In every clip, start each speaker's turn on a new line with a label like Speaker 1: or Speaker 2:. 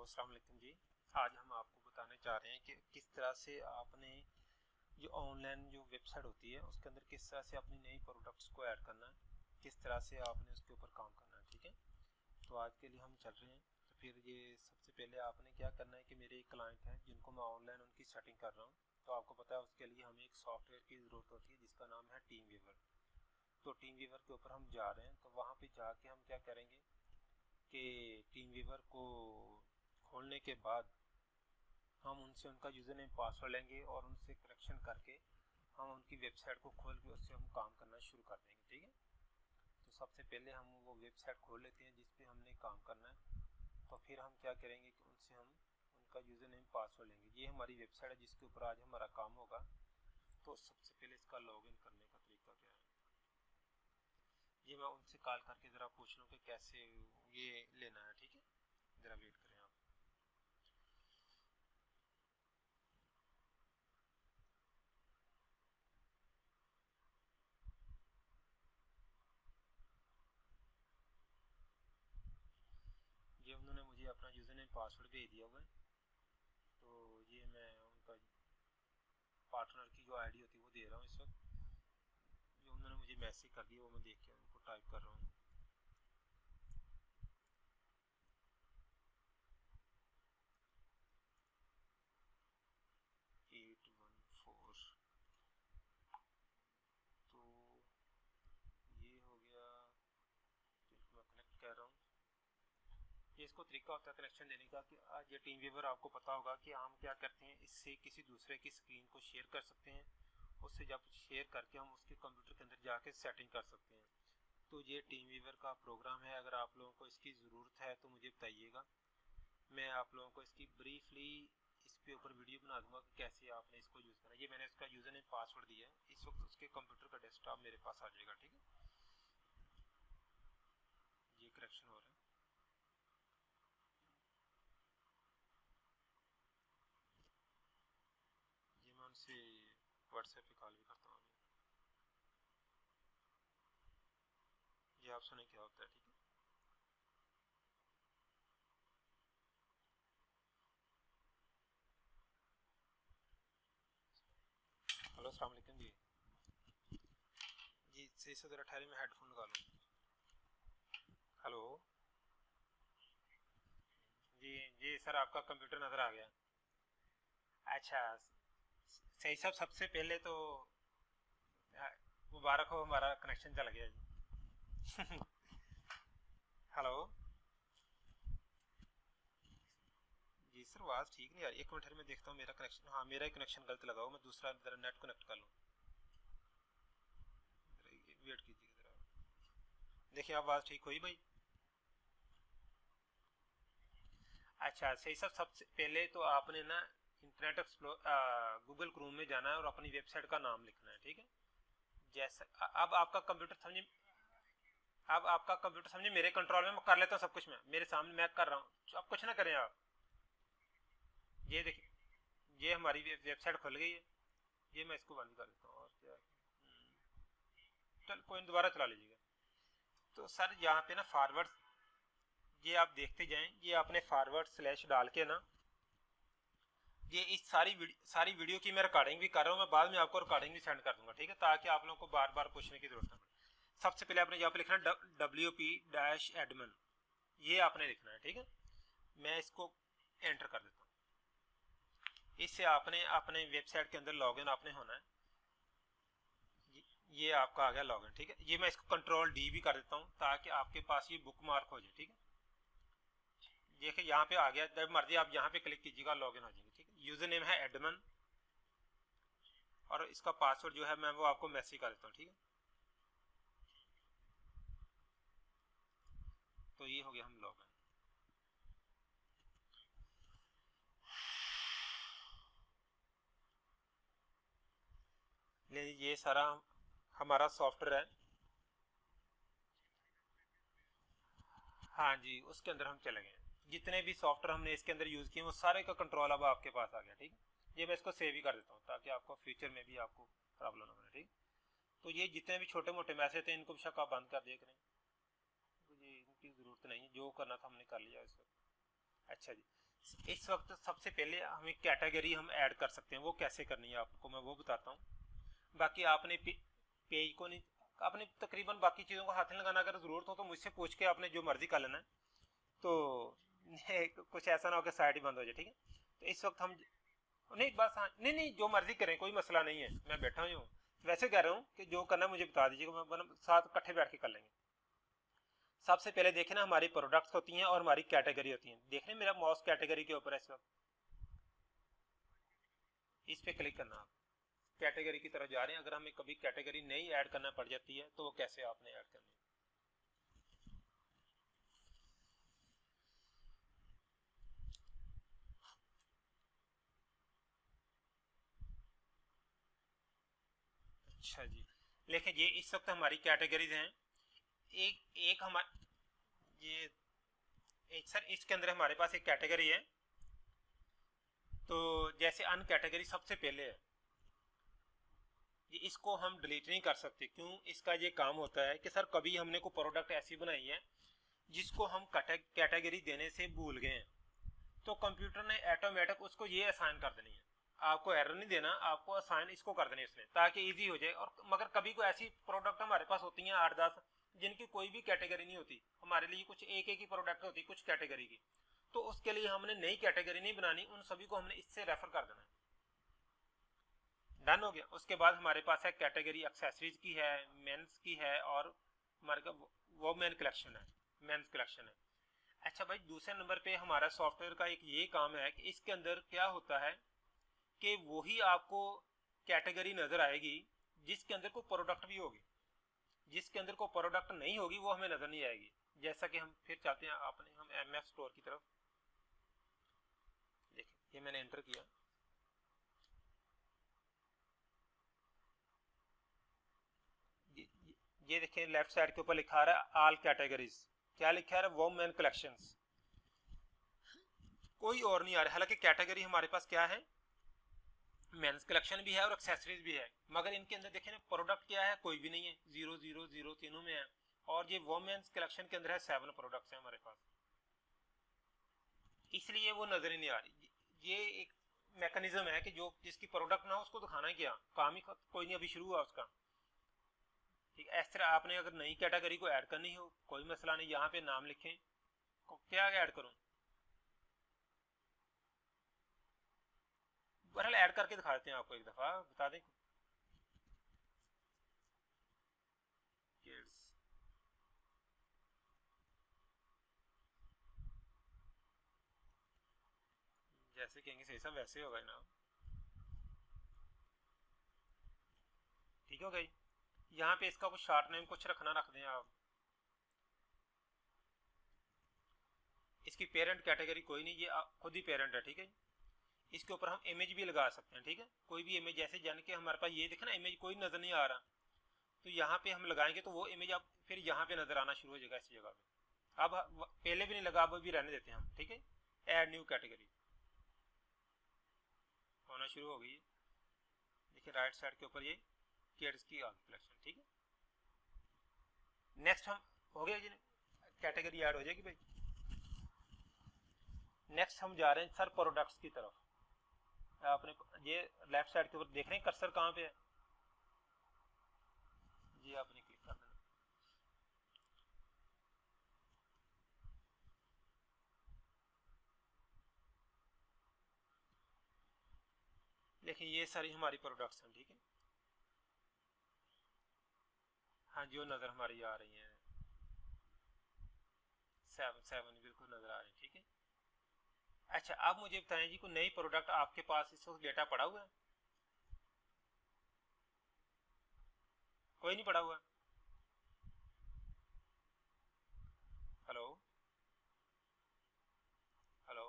Speaker 1: अस्सलाम वालेकुम जी। आज हम आपको बताने जा रहे हैं कि किस तरह से आपने जो ऑनलाइन जो वेबसाइट होती है उसके अंदर किस तरह से अपनी नई प्रोडक्ट्स को ऐड करना है, किस तरह से आपने उसके ऊपर काम करना है। ठीक है, तो आज के लिए हम चल रहे हैं। तो फिर ये सबसे पहले आपने क्या करना है कि मेरे एक क्लाइंट हैं जिनको मैं ऑनलाइन उनकी सेटिंग कर रहा हूँ। तो आपको पता है उसके लिए हमें एक सॉफ्टवेयर की ज़रूरत होती है जिसका नाम है टीम वीवर। तो टीम वीवर के ऊपर हम जा रहे हैं। तो वहाँ पर जाके हम क्या करेंगे कि टीम वीवर को खोलने के बाद हम उनसे उनका यूज़र नेम पासवर्ड लेंगे और उनसे कनेक्शन करके हम उनकी वेबसाइट को खोल के उससे हम काम करना शुरू कर देंगे। ठीक है, तो सबसे पहले हम वो वेबसाइट खोल लेते हैं जिस पे हमने काम करना है। तो फिर हम क्या करेंगे कि उनसे हम उनका यूज़र नेम पासवर्ड लेंगे। ये हमारी वेबसाइट है जिसके ऊपर आज हमारा काम होगा। तो सबसे पहले इसका लॉगिन करने का तरीका क्या है, ये मैं उनसे कॉल करके ज़रा पूछ लूँ कि कैसे ये लेना है। ठीक है, ज़रा वेट करें आप। ये उन्होंने मुझे अपना यूज़र नेम पासवर्ड भेज दिया हुआ है। तो ये मैं उनका पार्टनर की जो आईडी होती है वो दे रहा हूँ इस वक्त। जो उन्होंने मुझे मैसेज कर दिया वो मैं देख के उनको टाइप कर रहा हूँ। Eight one four. तो ये हो गया। तो इसको मैं कनेक्ट कर रहा हूँ। ये इसको तरीका होता है कनेक्शन देने का कि आज ये टीम व्यूवर आपको पता होगा कि हम क्या करते हैं, इससे किसी दूसरे की स्क्रीन को शेयर कर सकते हैं। उससे जब शेयर करके हम उसके कंप्यूटर के अंदर जाके सेटिंग कर सकते हैं। तो ये टीम व्यूवर का प्रोग्राम है। अगर आप लोगों को इसकी ज़रूरत है तो मुझे बताइएगा, मैं आप लोगों को इसकी ब्रीफली इस पे ऊपर वीडियो बना दूंगा कि कैसे आपने इसको यूज़ करना है। ये मैंने इसका यूज़र नेम पासवर्ड दिया है। इस वक्त उसके कंप्यूटर का डेस्कटॉप मेरे पास आ जाएगा। ठीक है, ये करेक्शन हो रहा है। ये मैं उनसे व्हाट्सएप पे कॉल भी करता हूँ अभी। ये आप सुने क्या होता है। ठीक है, हेलो अस्सलाम वालेकुम जी। जी सही से ज़रा ठहरे, में हेडफोन लगा लूँ। हेलो जी। जी सर, आपका कंप्यूटर नज़र आ गया। अच्छा, सही सब। सबसे पहले तो मुबारक हो, हमारा कनेक्शन चल गया जी। हेलो जी सर, आवाज़ ठीक नहीं आ रही। एक मिनट मैं देखता हूँ मेरा कनेक्शन। हाँ, मेरा ही कनेक्शन गलत लगा हो। मैं दूसरा ज़रा नेट कनेक्ट कर लूँ। वेट कीजिए ज़रा। देखिए आवाज़ ठीक हुई भाई। अच्छा सही सब। सबसे पहले तो आपने ना इंटरनेट एक्सप्लोर गूगल क्रोम में जाना है और अपनी वेबसाइट का नाम लिखना है। ठीक है, जैसे अब आपका कंप्यूटर समझे, अब आपका कंप्यूटर समझे मेरे कंट्रोल में। मैं कर लेता हूँ सब कुछ। मैं मेरे सामने मैं कर रहा हूँ, अब कुछ ना करें आप। ये देखिए, ये हमारी वेबसाइट खुल गई है। ये मैं इसको बंद कर देता हूँ और क्या। चल कोई दोबारा चला लीजिएगा। तो सर यहाँ पे ना फॉरवर्ड, ये आप देखते जाएं। ये आपने फॉरवर्ड स्लैश डाल के ना, ये इस सारी वीडियो की मैं रिकॉर्डिंग भी कर रहा हूँ। मैं बाद में आपको रिकॉर्डिंग भी सेंड कर दूंगा। ठीक है, ताकि आप लोगों को बार बार पूछने की जरूरत ना पड़े। सबसे पहले आपने यहाँ पे लिखना WP-admin, ये आपने लिखना है। ठीक है, मैं इसको एंटर कर देता हूँ। इससे आपने अपने वेबसाइट के अंदर लॉगिन आपने होना है। ये आपका आ गया लॉगिन। ठीक है, ये मैं इसको कंट्रोल D भी कर देता हूँ ताकि आपके पास ये बुक मार्क हो जाए। ठीक है, देखिए यहाँ पे आ गया। जब मर्जी आप यहाँ पे क्लिक कीजिएगा, लॉगिन हो जाएंगे। ठीक है, यूजर नेम है एडमिन और इसका पासवर्ड जो है मैं वो आपको मैसेज कर देता हूँ। ठीक है, तो ये हो गया हम लॉगिन। ये सारा हमारा सॉफ्टवेयर है। हाँ जी, उसके अंदर हम चले गए। जितने भी सॉफ्टवेयर हमने इसके अंदर यूज़ किए वो सारे का कंट्रोल अब आपके पास आ गया। ठीक है, ये मैं इसको सेव ही कर देता हूँ ताकि आपको फ्यूचर में भी आपको प्रॉब्लम ना बने। ठीक, तो ये जितने भी छोटे मोटे मैसेज थे इनको बेशक आप बंद कर दिया करें। मुझे इनकी ज़रूरत नहीं है, जो करना था हमने कर लिया इस वक्त। अच्छा जी, इस वक्त सबसे पहले हमें कैटेगरी हम ऐड कर सकते हैं, वो कैसे करनी है आपको मैं वो बताता हूँ। बाकी आपने पेज को नहीं, आपने तकरीबन बाकी चीज़ों को हाथ नहीं लगाना, अगर ज़रूरत हो तो मुझसे पूछ के आपने जो मर्जी कर लेना है, तो कुछ ऐसा ना हो कि साइट ही बंद हो जाए, ठीक है। तो इस वक्त हम नहीं बस, हाँ नहीं नहीं जो मर्जी करें, कोई मसला नहीं है, मैं बैठा हुई हूँ। वैसे कह रहा हूँ कि जो करना है मुझे बता दीजिएगा, मैं साथ इकट्ठे बैठ के कर लेंगे। सबसे पहले देखें ना, हमारी प्रोडक्ट्स होती हैं और हमारी कैटेगरी होती हैं। देख रहे हैं मेरा माउस कैटेगरी के ऊपर है इस वक्त, इस पे क्लिक करना। आप कैटेगरी की तरफ जा रहे हैं। अगर हमें कभी कैटेगरी नहीं ऐड करना पड़ जाती है तो वो कैसे आपने ऐड करनी है। अच्छा जी, लेकिन ये इस वक्त हमारी कैटेगरीज हैं। एक एक हमारे ये एक सर इसके अंदर हमारे पास एक कैटेगरी है। तो जैसे अन कैटेगरी सबसे पहले है, ये इसको हम डिलीट नहीं कर सकते। क्यों? इसका ये काम होता है कि सर कभी हमने को प्रोडक्ट ऐसी बनाई है जिसको हम कैटेगरी देने से भूल गए हैं, तो कंप्यूटर ने ऑटोमेटिक उसको ये असाइन कर देनी है। आपको एरर नहीं देना, आपको असाइन इसको कर देनी है इसने, ताकि इजी हो जाए। और मगर कभी कोई ऐसी प्रोडक्ट हमारे पास होती हैं 8-10 जिनकी कोई भी कैटेगरी नहीं होती, हमारे लिए कुछ एक एक ही प्रोडक्ट होती है कुछ कैटेगरी की, तो उसके लिए हमने नई कैटेगरी नहीं बनानी, उन सभी को हमने इससे रेफर कर देना है। डन हो गया। उसके बाद हमारे पास है कैटेगरी एक्सेसरीज की है, मेंस की है, और हमारे का वो मेन कलेक्शन है, मेंस कलेक्शन है। अच्छा भाई, दूसरे नंबर पे हमारा सॉफ्टवेयर का एक ये काम है कि इसके अंदर क्या होता है कि वही आपको कैटेगरी नजर आएगी जिसके अंदर कोई प्रोडक्ट भी होगी। जिसके अंदर कोई प्रोडक्ट नहीं होगी वो हमें नजर नहीं आएगी। जैसा कि हम फिर चाहते हैं आपने, हम एमएफ स्टोर की तरफ देखिए, ये मैंने एंटर किया। ये देखिए लेफ्ट साइड के ऊपर लिखा रहा है ऑल कैटेगरीज। क्या लिखा है? Women collections. कोई और नहीं आ रहा, हालांकि कैटेगरी हमारे पास क्या है, मेंस कलेक्शन भी है और एक्सेसरीज भी है। मगर इनके अंदर देखें ना, प्रोडक्ट क्या है, कोई भी नहीं है, 0 0 0 तीनों में है। और ये वुमेन्स कलेक्शन के अंदर है 7 प्रोडक्ट्स हैं हमारे पास, इसलिए वो नजर ही नहीं आ रही। ये एक मैकेनिज्म है कि जो जिसकी प्रोडक्ट ना हो उसको दिखाना क्या, काम ही कोई नहीं अभी शुरू हुआ उसका। ठीक है, इस तरह आपने अगर नई कैटेगरी को ऐड करनी हो, कोई मसला नहीं, यहाँ पे नाम लिखें। क्या ऐड करूँ? बहरहाल ऐड करके दिखा देते हैं आपको, एक दफ़ा बता दें। किड्स, जैसे कहेंगे सही सब वैसे होगा ना। ठीक हो गई। यहाँ पे इसका कुछ शॉर्ट नेम कुछ रखना रख दें आप। इसकी पेरेंट कैटेगरी कोई नहीं, ये खुद ही पेरेंट है, ठीक है। इसके ऊपर हम इमेज भी लगा सकते हैं, ठीक है। कोई भी इमेज, जैसे जान के हमारे पास ये देखना इमेज कोई नजर नहीं आ रहा, तो यहाँ पे हम लगाएंगे तो वो इमेज अब फिर यहाँ पे नजर आना शुरू हो जाएगा इस जगह पे। अब पहले भी नहीं लगा, अब भी रहने देते हैं हम, ठीक है। ऐड न्यू कैटेगरी होना शुरू हो गई है। देखिए राइट साइड के ऊपर ये किड्स की कलेक्शन, ठीक है। नेक्स्ट हम हो गया जी, कैटेगरी ऐड हो जाएगी भाई। नेक्स्ट हम जा रहे हैं सर प्रोडक्ट्स की तरफ। आपने ये लेफ्ट साइड के ऊपर देख रहे हैं कर्सर कहाँ पे है, जी आपने क्लिक कर देना। देखिए ये सारी हमारी प्रोडक्ट्स हैं, ठीक है। हाँ जो नज़र हमारी आ रही हैं, 7 बिल्कुल नज़र आ रही है, ठीक है। अच्छा अब मुझे बताएं जी, कोई नई प्रोडक्ट आपके पास इस वक्त डेटा पड़ा हुआ है? कोई नहीं पड़ा हुआ। हेलो, हेलो,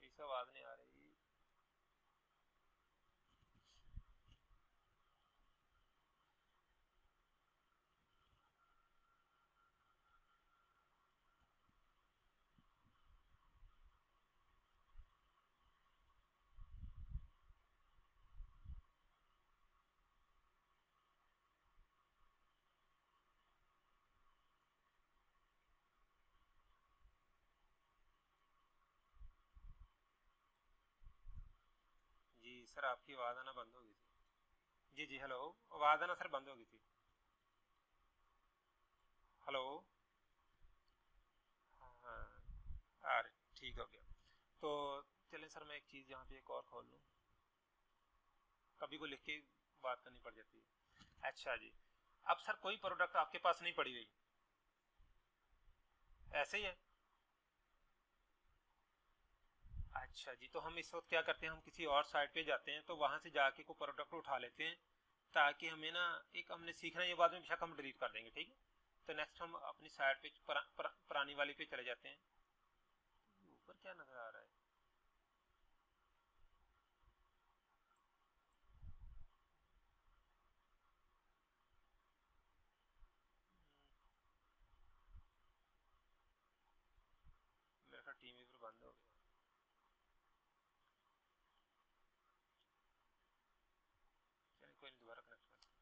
Speaker 1: सही से आवाज़ नहीं आ रही। सर आपकी आवाज़ आना बंद हो गई थी। जी जी हेलो, आवाज़ आना सर बंद हो गई थी। हेलो। हाँ आ रही, ठीक हो गया। तो चलें सर, मैं एक चीज़ यहाँ पे एक और खोल लूँ, कभी को लिख के बात करनी पड़ जाती है। अच्छा जी, अब सर कोई प्रोडक्ट आपके पास नहीं पड़ी हुई, ऐसे ही है। अच्छा जी, तो हम इस वक्त क्या करते हैं, हम किसी और साइट पे जाते हैं, तो वहाँ से जाके कोई प्रोडक्ट उठा लेते हैं, ताकि हमें ना, एक हमने सीखना है, ये बाद में बेशक हम डिलीट कर देंगे, ठीक है। तो नेक्स्ट हम अपनी साइट पे पुरानी वाली पे चले जाते हैं। ऊपर क्या नज़र आ रहा है? मेरे ख्याल टीम व्यूअर बंद हो गया। चलिए कोई नहीं, दोबारा कनेक्ट करते हैं।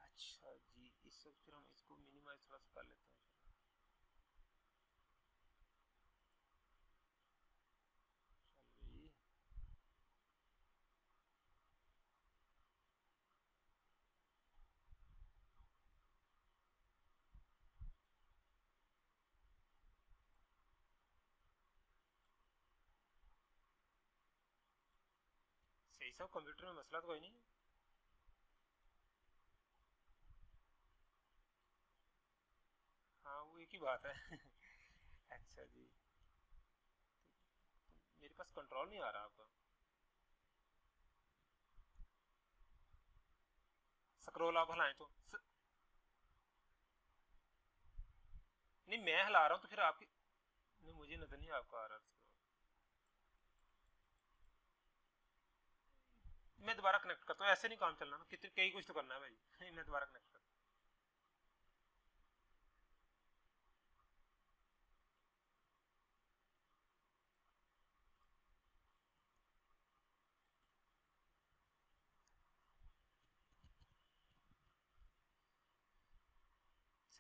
Speaker 1: अच्छा जी, इस वक्त फिर हम इसको मिनिमाइज थोड़ा सा कर लेते हैं। चल भाई, सही सब कंप्यूटर में मसला तो कोई नहीं है। हाँ वो एक ही बात है। अच्छा जी, मेरे पास कंट्रोल नहीं आ रहा आपका। स्क्रॉल आप हलाएं तो नहीं, मैं हिला रहा हूँ तो फिर आपकी, नहीं मुझे नजर नहीं आपका आ रहा scroll। मैं दोबारा कनेक्ट करता हूँ, ऐसे नहीं काम चलना ना, कितने कई कुछ तो करना है भाई। मैं दोबारा कनेक्ट करता हूँ।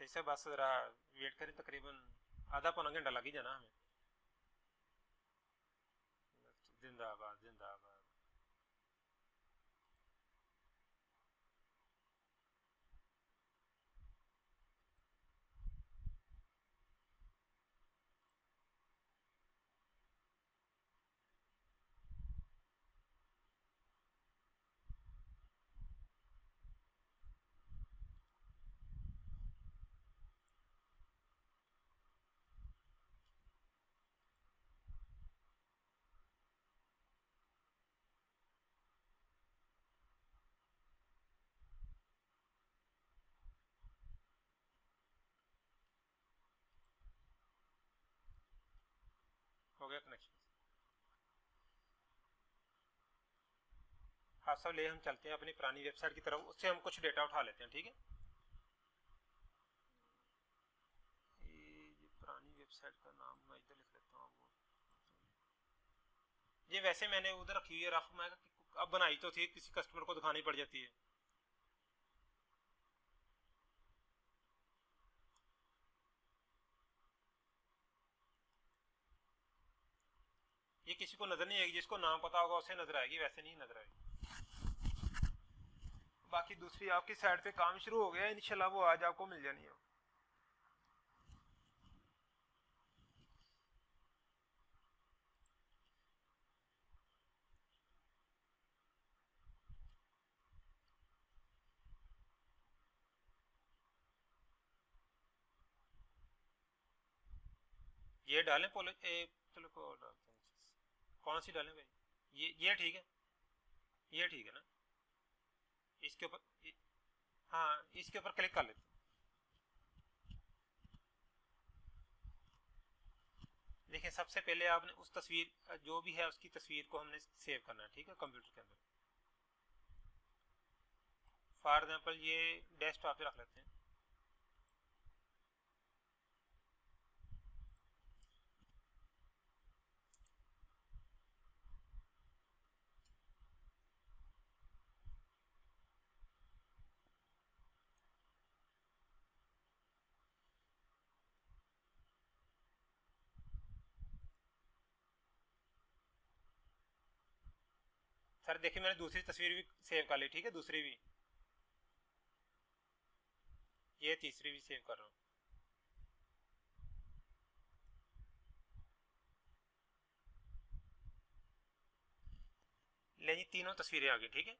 Speaker 1: सही से बस जरा वेट करें, तकरीबन आधा पौना घंटा लग ही जाना हमें। जिंदाबाद जिंदाबाद। हो गया कनेक्शन। हाँ सब ले, हम चलते हैं अपनी पुरानी वेबसाइट की तरफ, उससे हम कुछ डेटा उठा लेते हैं, ठीक है। ये पुरानी वेबसाइट का नाम मैं इधर लिख लेता हूँ। वो ये वैसे मैंने उधर रखी हुई है रफ, मैं अब बनाई तो थी, किसी कस्टमर को दिखानी पड़ जाती है। ये किसी को नजर नहीं आएगी, जिसको नाम पता होगा उसे नजर आएगी, वैसे नहीं नजर आएगी। बाकी दूसरी आपकी साइड पे काम शुरू हो गया, इंशाल्लाह वो आज आपको मिल जानी है। ये डालें पोलो चलो को डालते हैं। कौन सी डालें भाई? ये ठीक है, ये ठीक है ना। इसके ऊपर, हाँ इसके ऊपर क्लिक कर लेते हैं। देखिए सबसे पहले आपने उस तस्वीर जो भी है उसकी तस्वीर को हमने सेव करना है, ठीक है, कंप्यूटर के अंदर। फॉर एग्जाम्पल ये डेस्कटॉप पे रख लेते हैं। सर देखिए मैंने दूसरी तस्वीर भी सेव कर ली, ठीक है, दूसरी भी, ये तीसरी भी सेव कर रहा हूँ। ले जी तीनों तस्वीरें आ गई, ठीक है।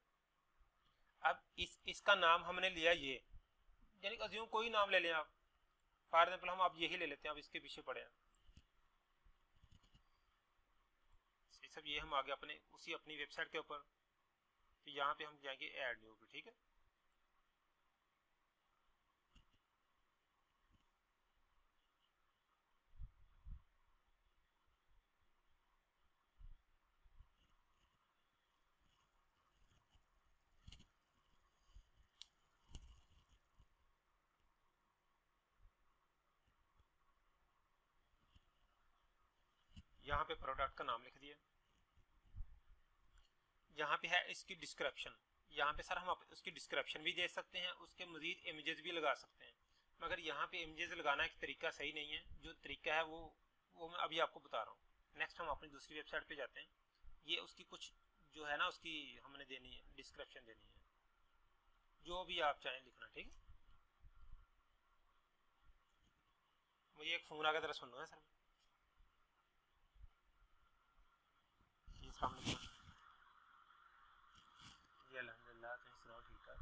Speaker 1: अब इसका नाम हमने लिया ये, यानी अज्यूम कोई नाम ले लें आप। फॉर एग्जाम्पल हम आप यही ले लेते हैं, अब इसके पीछे पड़े हैं। सब ये हम आगे अपने उसी अपनी वेबसाइट के ऊपर, तो यहाँ पे हम जाएंगे ऐड न्यू पे, ठीक है। यहाँ पे प्रोडक्ट का नाम लिख दिया। यहाँ पे है इसकी डिस्क्रिप्शन, यहाँ पे सर हम उसकी डिस्क्रिप्शन भी दे सकते हैं, उसके मजीद इमेजेस भी लगा सकते हैं, मगर यहाँ पे इमेजेस लगाना एक तरीका सही नहीं है। जो तरीका है वो मैं अभी आपको बता रहा हूँ। नेक्स्ट हम अपनी दूसरी वेबसाइट पे जाते हैं। ये उसकी कुछ जो है ना उसकी हमने देनी है, डिस्क्रिप्शन देनी है, जो भी आप चाहें लिखना, ठीक है। मुझे एक फ़ोन आ गया, जरा सुन लो है सर। जी अस्सलाम वालेकुम। जी अल्हम्दुलिल्लाह, तुम सुनाओ ठीक ठाक?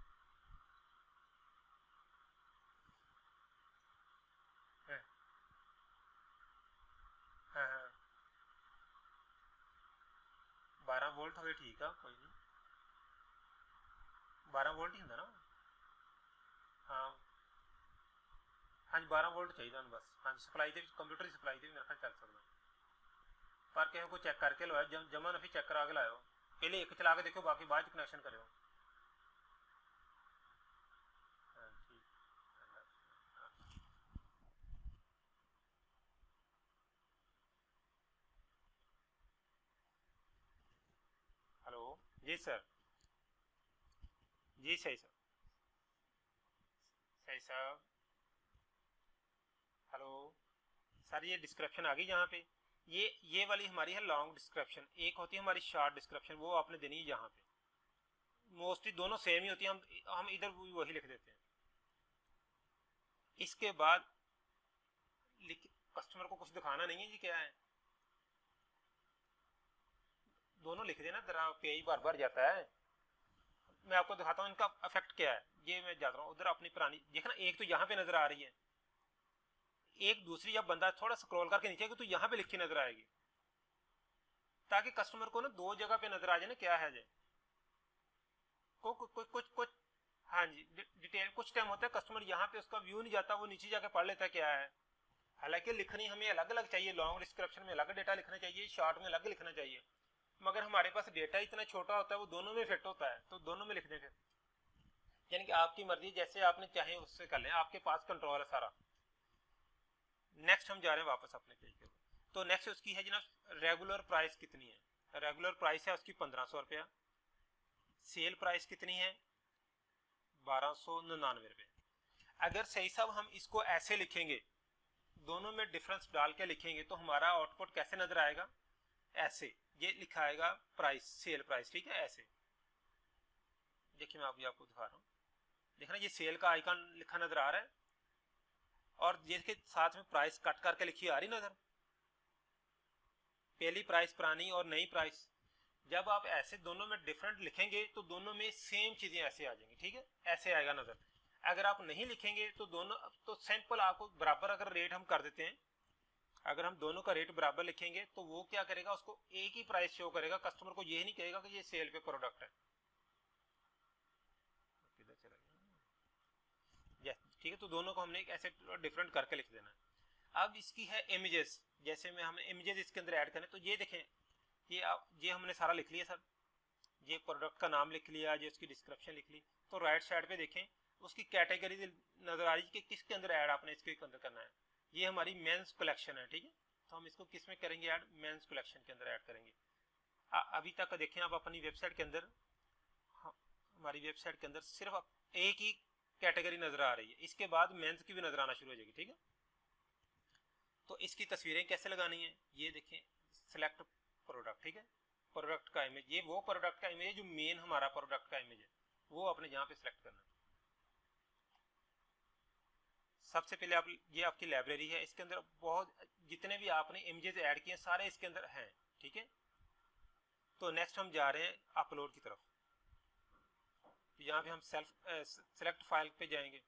Speaker 1: हाँ हाँ हाँ, 12 वोल्ट हो गए, ठीक है, कोई नहीं। 12 वोल्ट ही होंगे ना? हाँ हाँ जी, 12 वोल्ट चाहिए था बस। हाँ जी, सप्लाई से कंप्यूटर की सप्लाई से भी मेरा ख्याल चल सकता। पर कहीं को चेक करके लो, जमा ना फिर चेक करा के लाओ। पहले एक चला के देखो, बाकी बाद कनेक्शन करो। हाँ ठीक। हेलो। जी सर। जी सही सर। सही साहब। हेलो। सर ये डिस्क्रिप्शन आ गई यहाँ पे। ये वाली हमारी है लॉन्ग डिस्क्रिप्शन, एक होती है हमारी शॉर्ट डिस्क्रिप्शन, वो आपने देनी है यहाँ पे। मोस्टली दोनों सेम ही होती है, हम इधर वही लिख देते हैं। इसके बाद कस्टमर को कुछ दिखाना नहीं है जी क्या है, दोनों लिख देना, जरा पेज बार बार जाता है। मैं आपको दिखाता हूँ इनका इफेक्ट क्या है। ये मैं जाता हूँ उधर अपनी पुरानी, देखना एक तो यहाँ पे नजर आ रही है, एक दूसरी जब बंदा थोड़ा स्क्रॉल करके नीचे तो यहाँ पे लिखी नजर आएगी, ताकि कस्टमर को ना दो जगह पे नजर आ जाए ना क्या है जाए कुछ। हाँ जी, डिटेल कुछ टाइम होता है कस्टमर यहाँ पे उसका व्यू नहीं जाता, वो नीचे जाके पढ़ लेता है क्या है। हालांकि लिखनी हमें अलग अलग चाहिए, लॉन्ग डिस्क्रिप्शन में अलग डेटा लिखना चाहिए, शॉर्ट में अलग लिखना चाहिए, मगर हमारे पास डेटा इतना छोटा होता है, वो दोनों में फिट होता है, तो दोनों में लिख दें फिर। यानी कि आपकी मर्जी, जैसे आपने चाहे उससे कर लें, आपके पास कंट्रोल है सारा। नेक्स्ट हम जा रहे हैं वापस अपने पेज पे। तो नेक्स्ट उसकी है जनाब रेगुलर प्राइस कितनी है। रेगुलर प्राइस है उसकी 1500 रुपया। सेल प्राइस कितनी है? 1299 रुपये। अगर सही साहब हम इसको ऐसे लिखेंगे, दोनों में डिफरेंस डाल के लिखेंगे, तो हमारा आउटपुट कैसे नजर आएगा? ऐसे, ये लिखा आएगा प्राइस, सेल प्राइस, ठीक है, ऐसे। देखिए मैं अभी आपको दिखा रहा हूँ, देखना ये सेल का आइकन लिखा नजर आ रहा है, और जिसके साथ में प्राइस कट करके लिखी आ रही नजर, पहली प्राइस पुरानी और नई प्राइस। जब आप ऐसे दोनों में डिफरेंट लिखेंगे तो दोनों में सेम चीजें ऐसे आ जाएंगी, ठीक है, ऐसे आएगा नजर। अगर आप नहीं लिखेंगे तो दोनों, तो सिंपल आपको बराबर अगर रेट हम कर देते हैं, अगर हम दोनों का रेट बराबर लिखेंगे तो वो क्या करेगा, उसको एक ही प्राइस शो करेगा, कस्टमर को ये नहीं कहेगा कि ये सेल पे प्रोडक्ट है। किधर चला गया? ठीक है, तो दोनों को हमने ऐसे डिफरेंट करके लिख देना है। अब इसकी है इमेजेस, जैसे में हम इमेजेस इसके अंदर ऐड करें तो ये देखें, ये हमने सारा लिख लिया सर, ये प्रोडक्ट का नाम लिख लिया, ये उसकी डिस्क्रिप्शन लिख ली। तो राइट साइड पे देखें उसकी कैटेगरी नजर आ रही है कि किसके अंदर ऐड आपने इसके अंदर करना है। ये हमारी मेंस कलेक्शन है, ठीक है। तो हम इसको किस में करेंगे ऐड, मेंस कलेक्शन के अंदर ऐड करेंगे। अभी तक देखें आप अपनी वेबसाइट के अंदर, हमारी वेबसाइट के अंदर सिर्फ एक ही कैटेगरी नजर आ रही है, इसके बाद मेंस की भी नजर आना शुरू हो जाएगी, ठीक है। तो इसकी तस्वीरें कैसे लगानी है, ये देखें सिलेक्ट प्रोडक्ट, ठीक है। प्रोडक्ट का इमेज, ये वो प्रोडक्ट का इमेज है जो मेन हमारा प्रोडक्ट का इमेज है, वो आपने यहाँ पे सिलेक्ट करना है। सबसे पहले आप, ये आपकी लाइब्रेरी है, इसके अंदर बहुत जितने भी आपने इमेजेस ऐड किए सारे इसके अंदर हैं, ठीक है। तो नेक्स्ट हम जा रहे हैं अपलोड की तरफ। तो यहाँ पे हम सेलेक्ट फाइल पे जाएंगे।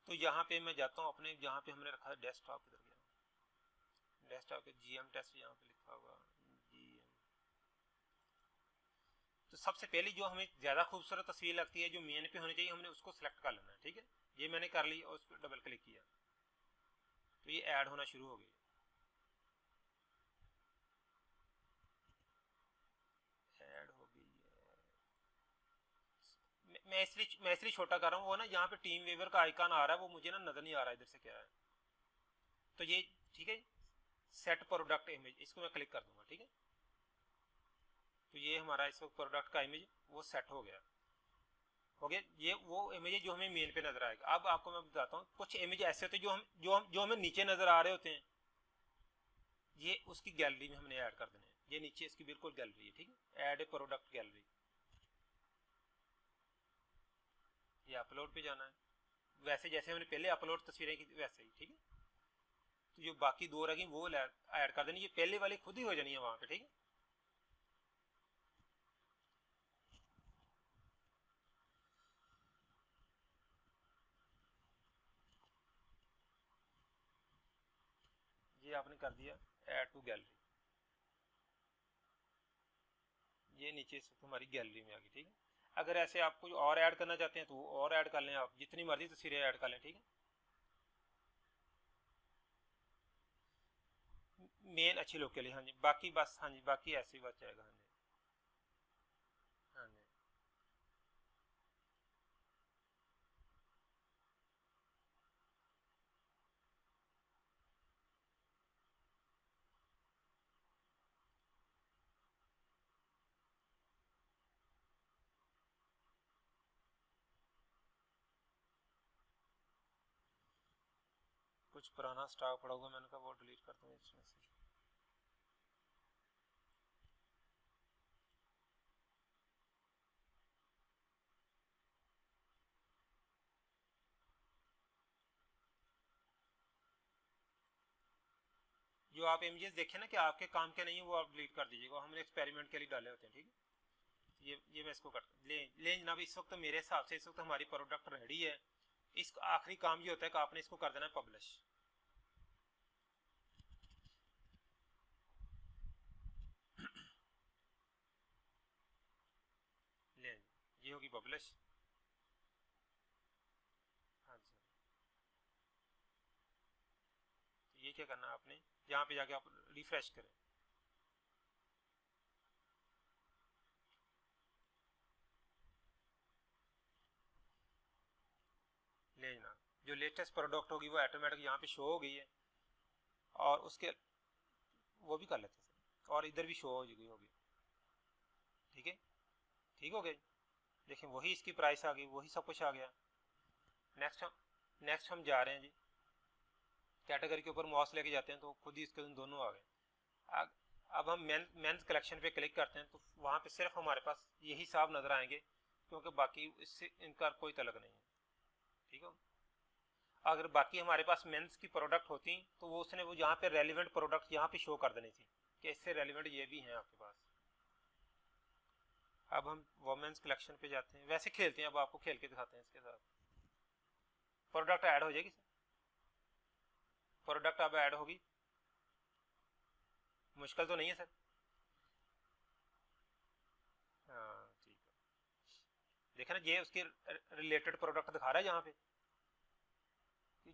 Speaker 1: तो यहाँ पे मैं जाता हूँ अपने, जहाँ पे हमने रखा है डेस्कटॉप, इधर गया, डेस्कटॉप के GM टेस्ट यहाँ पे लिखा होगा GM। तो सबसे पहले जो हमें ज़्यादा खूबसूरत तस्वीर लगती है, जो मेन पे होनी चाहिए, हमने उसको सिलेक्ट कर लेना है, ठीक है। ये मैंने कर ली और उस पर डबल क्लिक किया तो ये ऐड होना शुरू हो गई, ऐड हो गई है। मैं इसलिए छोटा कर रहा हूँ, वो ना यहाँ पे टीम वेवर का आइकन आ रहा है, वो मुझे ना नजर नहीं आ रहा इधर से क्या है। तो ये ठीक है, सेट प्रोडक्ट इमेज, इसको मैं क्लिक कर दूंगा, ठीक है। तो ये हमारा इस वक्त प्रोडक्ट का इमेज वो सेट हो गया, ये वो इमेज है जो हमें मेन पे नजर आएगा। अब आपको मैं बताता हूँ, कुछ इमेज ऐसे होते हैं जो हमें नीचे नजर आ रहे होते हैं, ये उसकी गैलरी में हमने ऐड कर देने हैं। ये नीचे इसकी बिल्कुल गैलरी है, ठीक है, ऐड ए प्रोडक्ट गैलरी। ये अपलोड पे जाना है, वैसे जैसे हमने पहले अपलोड तस्वीरें की वैसे ही, ठीक है। तो जो बाकी दो रही वो ऐड कर देनी, ये पहले वाली खुद ही हो जानी है वहां पे, ठीक है। ये आपने कर दिया ऐड टू गैलरी, ये नीचे से हमारी गैलरी में आ गई, ठीक है। अगर ऐसे आप कुछ और ऐड करना चाहते हैं तो और ऐड कर लें, आप जितनी मर्जी तस्वीरें ऐड कर लें, ठीक है। मेन अच्छी लोग के लिए, हाँ जी, बाकी बस, हाँ जी, बाकी ऐसे ही बच जाएगा, हाँ जी, हाँ जी। कुछ पुराना स्टॉक पड़ा हुआ, मैंने कहा वो डिलीट कर दूँ इसमें से। जो आप इमेजेस देखें ना कि आपके काम के नहीं है, वो आप डिलीट कर दीजिएगा, हमने एक्सपेरिमेंट के लिए डाले होते हैं, ठीक है। ये मैं इसको कर ले जनाब। इस वक्त मेरे हिसाब से इस वक्त हमारी प्रोडक्ट रेडी है। इस आखिरी काम ये होता है कि आपने इसको कर देना है पब्लिश। ले ये होगी पब्लिश, हाँ जी। तो ये क्या करना है आपने, यहाँ पे जाके आप रिफ्रेश करें, ले जनाब। जो लेटेस्ट प्रोडक्ट होगी वो ऑटोमेटिक यहाँ पे शो हो गई है, और उसके वो भी कर लेते हैं और इधर भी शो हो गई होगी, ठीक है। ठीक हो गया, देखिए वही इसकी प्राइस आ गई, वही सब कुछ आ गया। नेक्स्ट हम जा रहे हैं जी, कैटेगरी के ऊपर माउस लेके जाते हैं तो खुद ही इसके दोनों आ गए। अब हम मेंस कलेक्शन पे क्लिक करते हैं तो वहाँ पे सिर्फ हमारे पास यही साहब नजर आएंगे, क्योंकि बाकी इससे इनका कोई तलक नहीं है, ठीक है। अगर बाकी हमारे पास मेंस की प्रोडक्ट होती तो वो उसने वो यहाँ पे रेलिवेंट प्रोडक्ट यहाँ पे शो कर देनी थी कि इससे रेलिवेंट ये भी हैं आपके पास। अब हम वोमेंस कलेक्शन पे जाते हैं, वैसे खेलते हैं, अब आपको खेल के दिखाते हैं इसके साथ। प्रोडक्ट ऐड हो जाएगी, प्रोडक्ट अब ऐड होगी, मुश्किल तो नहीं है सर। हाँ ठीक है, देखा ना, ये उसके रिलेटेड प्रोडक्ट दिखा रहा है यहाँ पे,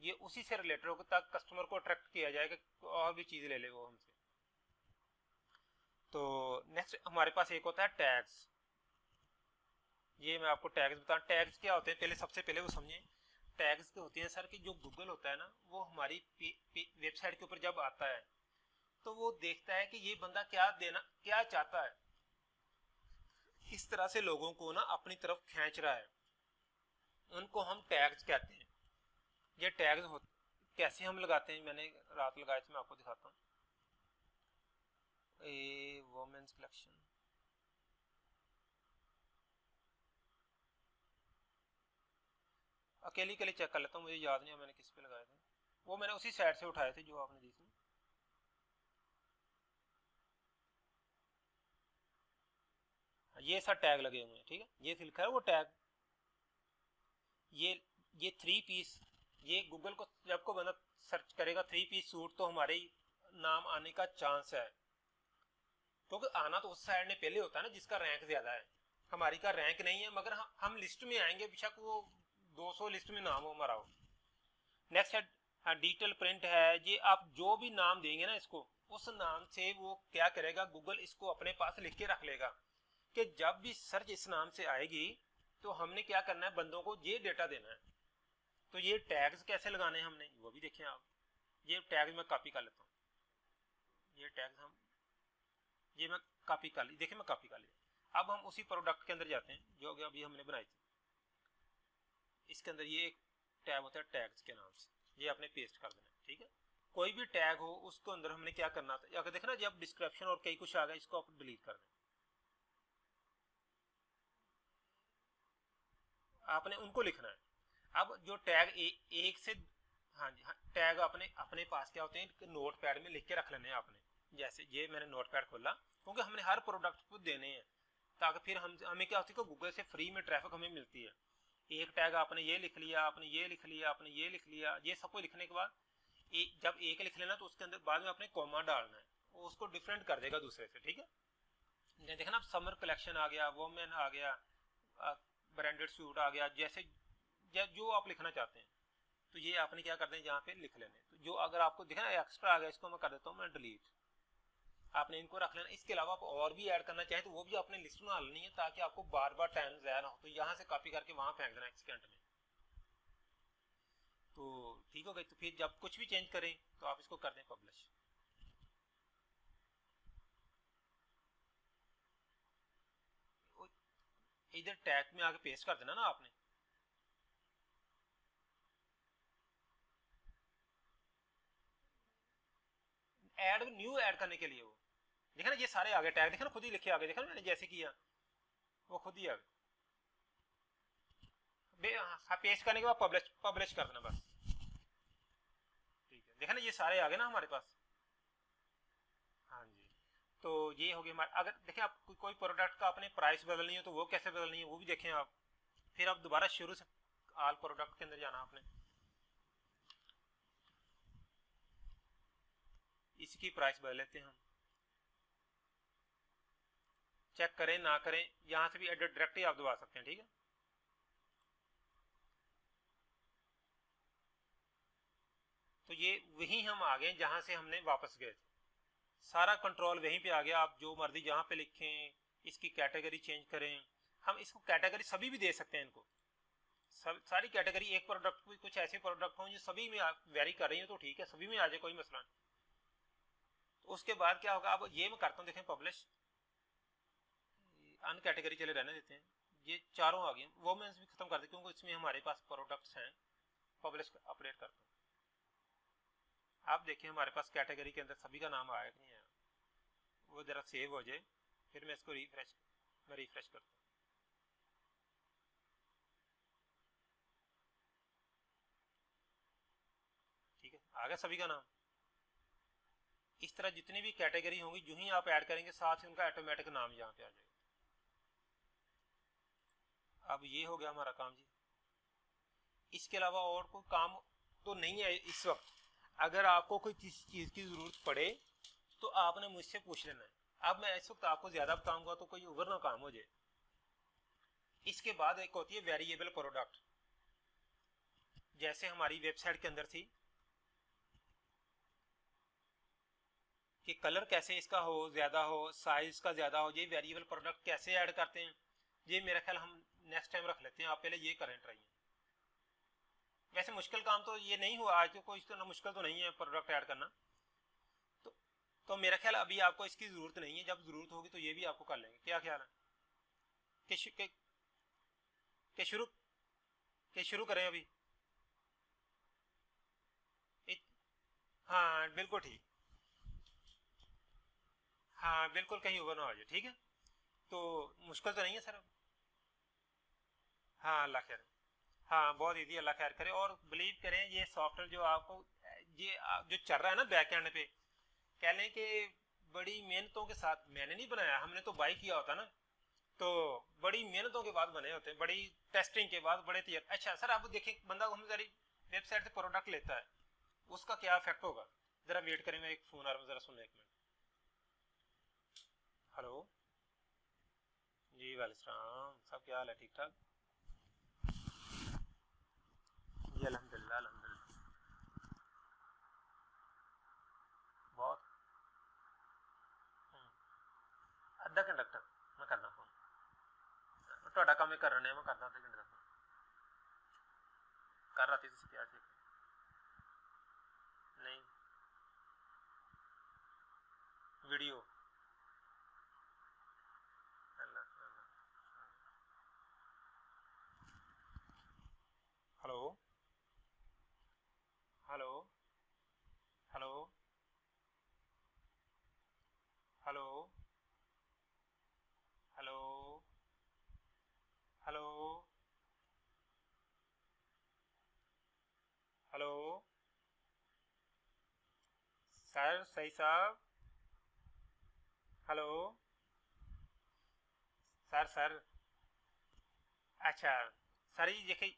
Speaker 1: ये उसी से रिलेटेड हो तक कस्टमर को अट्रैक्ट किया जाएगा और भी चीज़ ले ले वो हमसे। तो नेक्स्ट हमारे पास एक होता है टैग्स। ये मैं आपको टैग्स बता, टैग्स क्या होते हैं पहले सबसे पहले वो समझें। टैग्स के होते हैं सर कि जो गूगल होता है ना, वो हमारी वेबसाइट के ऊपर जब आता है तो वो देखता है कि ये बंदा क्या देना क्या चाहता है, किस तरह से लोगों को ना अपनी तरफ खींच रहा है, उनको हम टैग्स कहते हैं। ये टैग्स कैसे हम लगाते हैं, मैंने रात लगाए थे, मैं आपको दिखाता हूँ। ए वोमेन्स कलेक्शन, अकेली के लिए चेक कर लेता हूँ, मुझे याद नहीं है मैंने किस पे लगाए थे। वो मैंने उसी साइड से उठाए थे जो आपने दी थी। ये सब टैग लगे हुए हैं, ठीक है, ये लिखा है वो टैग। ये 3 पीस, ये गूगल को जब को बंदा सर्च करेगा 3 पीस सूट तो हमारे नाम आने का चांस है, क्योंकि आना तो उस साइड ने पहले होता है ना जिसका रैंक ज्यादा है। हमारी का रैंक नहीं है, मगर हम लिस्ट में आएंगे, बेशक वो 200 लिस्ट में नाम हो हमारा हो। नेक्स्ट है डिजिटल प्रिंट है। ये आप जो भी नाम देंगे ना इसको, उस नाम से वो क्या करेगा, गूगल इसको अपने पास लिख के रख लेगा कि जब भी सर्च इस नाम से आएगी तो हमने क्या करना है, बंदों को ये डेटा देना है। तो ये टैग्स कैसे लगाने हैं हमने वो भी देखें आप। ये टैग्स मैं कॉपी कर लेता हूँ, ये टैग्स ये मैं कॉपी कर ली, देखिए मैं कॉपी कर लिया। अब हम उसी प्रोडक्ट के अंदर जाते हैं जो अभी हमने बनाई थी। इसके अंदर ये एक टैग होता है टैग्स के नाम से, ये आपने पेस्ट कर देना है, ठीक है। कोई भी टैग हो उसको अंदर हमने क्या करना था, अगर देखना जब डिस्क्रिप्शन और कई कुछ आ गया, इसको आप डिलीट कर दें। आपने उनको लिखना है। अब जो टैग एक से, हाँ जी हाँ, टैग अपने अपने पास क्या होते हैं, नोट पैड में लिख के रख लेने हैं आपने। जैसे ये मैंने नोट पैड खोला, क्योंकि हमने हर प्रोडक्ट को देने हैं, ताकि फिर हमें क्या होती है कि गूगल से फ्री में ट्रैफिक हमें मिलती है। एक टैग आपने ये लिख लिया, आपने ये लिख लिया, आपने ये लिख लिया, ये सबको लिखने के बाद जब एक लिख लेना तो उसके अंदर बाद में आपने कॉमा डालना है, वो उसको डिफरेंट कर देगा दूसरे से, ठीक है। देखना समर कलेक्शन आ गया, वोमेन आ गया, ब्रांडेड सूट आ गया, जैसे जो आप लिखना चाहते हैं तो ये आपने क्या करना है, यहाँ पे लिख लेने। तो जो अगर आपको देखना एक्स्ट्रा आ गया, इसको मैं कर देता हूँ मैं डिलीट, आपने इनको रख लेना। इसके अलावा आप और भी ऐड करना चाहें तो वो भी आपने लिस्ट बना लेनी है, ताकि आपको बार बार टाइम ज़ाया ना हो। तो यहाँ से कॉपी करके वहाँ फेंक देना एक सेकंड में, तो ठीक हो गई। तो फिर जब कुछ भी चेंज करें तो आप इसको कर दें पब्लिश। इधर टैग में आके पेस्ट कर देना ना आपने। ऐड न्यू ऐड करने के लिए वो देखा ना, ये सारे आ गए टैग, देखा ना खुद ही लिखे आ गए, देखा ना मैंने जैसे किया वो खुद ही आ गए। हाँ, पेस्ट करने के बाद पब्लिश पब्लिश कर देना बस, ठीक है। देखा ना ये सारे आ गए ना हमारे पास। हाँ जी, तो ये हो गया हमारे। अगर देखें आप कोई प्रोडक्ट का अपने प्राइस बदलनी हो तो वो कैसे बदलनी है वो भी देखें आप। फिर आप दोबारा शुरू से आल प्रोडक्ट के अंदर जाना आपने, इसकी प्राइस बदल लेते हैं हम, चेक करें ना करें, यहाँ से भी एडिट डायरेक्ट ही आप दबा सकते हैं, ठीक है। तो ये वहीं हम आ गए जहां से हमने वापस गए थे, सारा कंट्रोल वहीं पे आ गया। आप जो मर्जी जहां पे लिखें, इसकी कैटेगरी चेंज करें, हम इसको कैटेगरी सभी भी दे सकते हैं इनको, सारी कैटेगरी। एक प्रोडक्ट भी कुछ ऐसे प्रोडक्ट हों जो सभी में वेरी कर रही हैं तो ठीक है, सभी में आ जाए, कोई मसला नहीं। तो उसके बाद क्या होगा, अब ये मैं करता हूँ, देखें पब्लिश, अन कैटेगरी चले रहने देते हैं, ये चारों आ गए। वोमेंस भी खत्म कर दे क्योंकि इसमें हमारे पास प्रोडक्ट्स हैं। पब्लिश अपडेट करता हूँ, आप देखिए हमारे पास कैटेगरी के अंदर सभी का नाम आया कि नहीं आया, वो जरा सेव हो जाए, फिर मैं इसको रिफ्रेश करता हूँ। ठीक है, आ गया सभी का नाम। इस तरह जितनी भी कैटेगरी होंगी जो ही आप ऐड करेंगे साथ ही उनका ऑटोमेटिक नाम यहाँ पे आ जाएगा। अब ये हो गया हमारा काम जी। इसके अलावा और कोई काम तो नहीं है इस वक्त। अगर आपको कोई चीज़ की ज़रूरत पड़े तो आपने मुझसे पूछ लेना है। अब मैं इस वक्त आपको ज़्यादा बताऊंगा तो कोई ओवर ना काम हो जाए। इसके बाद एक होती है वेरिएबल प्रोडक्ट। जैसे हमारी वेबसाइट के अंदर थी कि कलर कैसे इसका हो, ज़्यादा हो, साइज का ज़्यादा हो, ये वेरिएबल प्रोडक्ट कैसे ऐड करते हैं, ये मेरा ख्याल हम नेक्स्ट टाइम रख लेते हैं। आप पहले ये करें ट्राई। वैसे मुश्किल काम तो ये नहीं हुआ आज, तो कोई इतना मुश्किल तो नहीं है प्रोडक्ट ऐड करना। तो तो मेरा ख्याल अभी आपको इसकी ज़रूरत नहीं है, जब ज़रूरत होगी तो ये भी आपको कर लेंगे। क्या ख्याल है कि शुरू करें अभी? हाँ बिल्कुल ठीक। हाँ बिल्कुल, कहीं ओवर ना हो जाए, ठीक है। तो मुश्किल तो नहीं है सर? हाँ अल्लाह खैर। हाँ बहुत इजी, अल्लाह खैर करे। और बिलीव करें ये सॉफ्टवेयर जो आपको ये जो चल रहा है ना बैक एंड पे, कह लें कि बड़ी मेहनतों के साथ मैंने नहीं बनाया, हमने तो बाई किया होता ना। तो बड़ी मेहनतों के बाद बने होते हैं, बड़ी टेस्टिंग के बाद, बड़े तैयार। अच्छा सर आप देखें, बंदा हमारी वेबसाइट से प्रोडक्ट लेता है, उसका क्या इफेक्ट होगा? जरा वेट करें, मैं एक फोन आ रहा हूँ, जरा सुन एक मिनट। हेलो जी, वालेकुम, सब क्या हाल है? ठीक ठाक जी, अल्हम्दुलिल्लाह अल्हम्दुलिल्लाह। बहुत अद्धा घंटा तक मैं करना फोन, ਤੁਹਾਡਾ ਕੰਮ ਹੀ ਕਰ ਰਹੇ ਮੈਂ ਕਰਦਾ ਅੱਧੇ ਘੰਟੇ ਤੱਕ। कर रहा थी ਤੁਸੀਂ ਕਿਹਾ ਸੀ नहीं video. Hello hello hello hello hello hello hello sir सही साहब, हेलो सर सर। अच्छा सर, ये देखिए,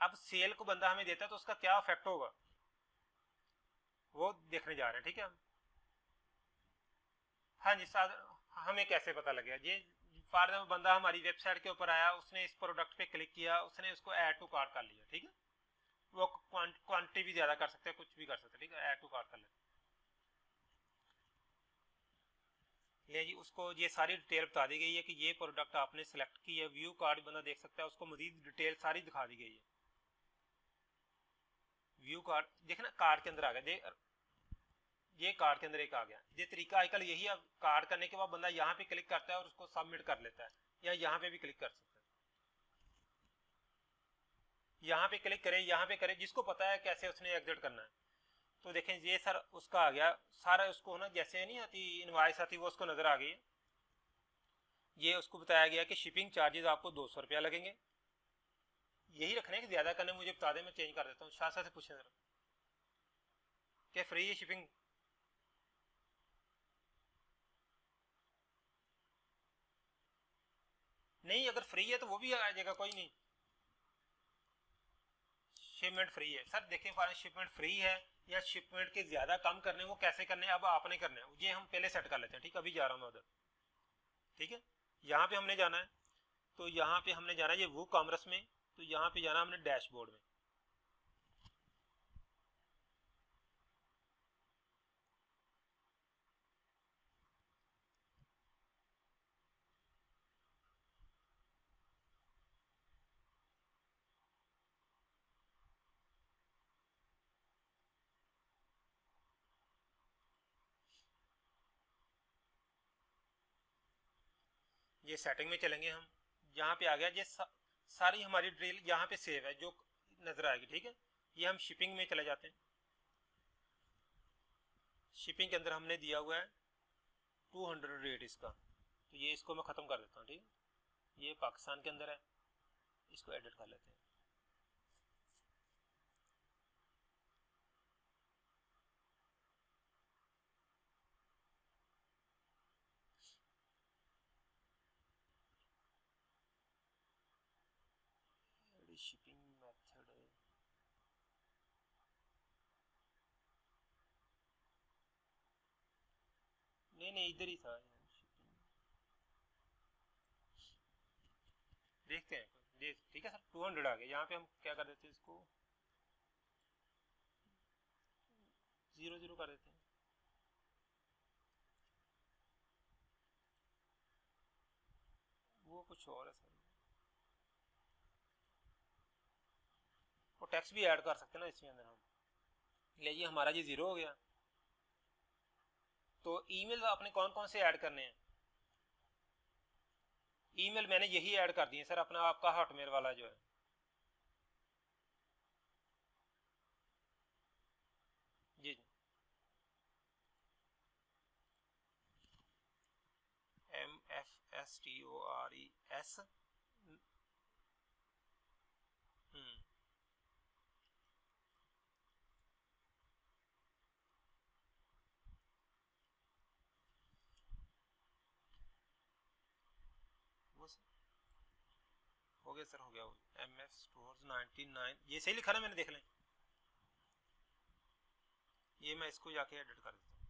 Speaker 1: अब सेल को बंदा हमें देता है तो उसका क्या इफेक्ट होगा, वो देखने जा रहे हैं, ठीक है हम। हाँ जी सर, हमें कैसे पता लगे ये? फॉर एग्जाम्पल बंदा हमारी वेबसाइट के ऊपर आया, उसने इस प्रोडक्ट पे क्लिक किया, उसने उसको ऐड टू कार्ट कर लिया, ठीक है। वो क्वांटिटी भी ज्यादा कर सकते हैं, कुछ भी कर सकते हैं, ठीक है, ऐड टू कार्ट कर लेते ले जी। उसको ये सारी डिटेल बता दी गई है कि ये प्रोडक्ट आपने सेलेक्ट की है, व्यू कार्ड बंदा देख सकता है, उसको मजीद डिटेल सारी दिखा दी गई है। व्यू कार्ड देखना, कार्ड के अंदर आ गया देख, ये कार्ड के अंदर एक आ गया। ये तरीका आजकल यही है, कार्ड करने के बाद बंदा यहाँ पे क्लिक करता है और उसको सबमिट कर लेता है, या यहाँ पे भी क्लिक कर सकता है। यहाँ पे क्लिक करे, यहाँ पे करे, जिसको पता है कैसे उसने एग्जिट करना है। तो देखें ये सर उसका आ गया सारा, उसको ना जैसे नहीं आती इनवाइस आती, वो उसको नजर आ गई। ये उसको बताया गया कि शिपिंग चार्जेस आपको 200 रुपया लगेंगे। यही रखने कि ज्यादा करने, मुझे बता दें, मैं चेंज कर देता हूँ। शाह से पूछें जरा, क्या फ्री है शिपिंग? नहीं, अगर फ्री है तो वो भी आ जाएगा, कोई नहीं। शिपमेंट फ्री है सर, देखें फॉर शिपमेंट फ्री है या शिपमेंट के ज्यादा कम करने, वो कैसे करने अब आपने करने हैं, ये हम पहले सेट कर लेते हैं, ठीक है। अभी जा रहा हूँ मैं उधर, ठीक है। यहाँ पे हमने जाना है, तो यहाँ पे हमने जाना है ये वो कॉमर्स में, तो यहाँ पे जाना हमने डैशबोर्ड में। ये सेटिंग में चलेंगे हम, यहाँ पे आ गया ये सारी हमारी ड्रिल यहाँ पे सेव है, जो नजर आएगी, ठीक है। ये हम शिपिंग में चले जाते हैं। शिपिंग के अंदर हमने दिया हुआ है 200 रेट इसका, तो ये इसको मैं ख़त्म कर देता हूँ, ठीक है। ये पाकिस्तान के अंदर है, इसको एडिट कर लेते हैं। शिपिंग मेथड, नहीं नहीं इधर ही था। देखते हैं, देख ठीक है सर, 200 आ गया। यहाँ पे हम क्या कर देते हैं इसको, 0 0 कर देते हैं। वो कुछ और है सर, वो टेक्स्ट भी ऐड कर सकते हैं ना इसके अंदर हम। ले ये हमारा जी 0 हो गया। तो ईमेल आपने कौन कौन से ऐड करने हैं? ईमेल मैंने यही ऐड कर दिए सर, अपना आपका हॉटमेल वाला जो है। जी जी, MFSTORES। वो हो गया सर, हो गया। MF स्टोर्स 99 ये सही लिखा ना मैंने, देख लें। ये मैं इसको जाके एडिट कर देता हूँ।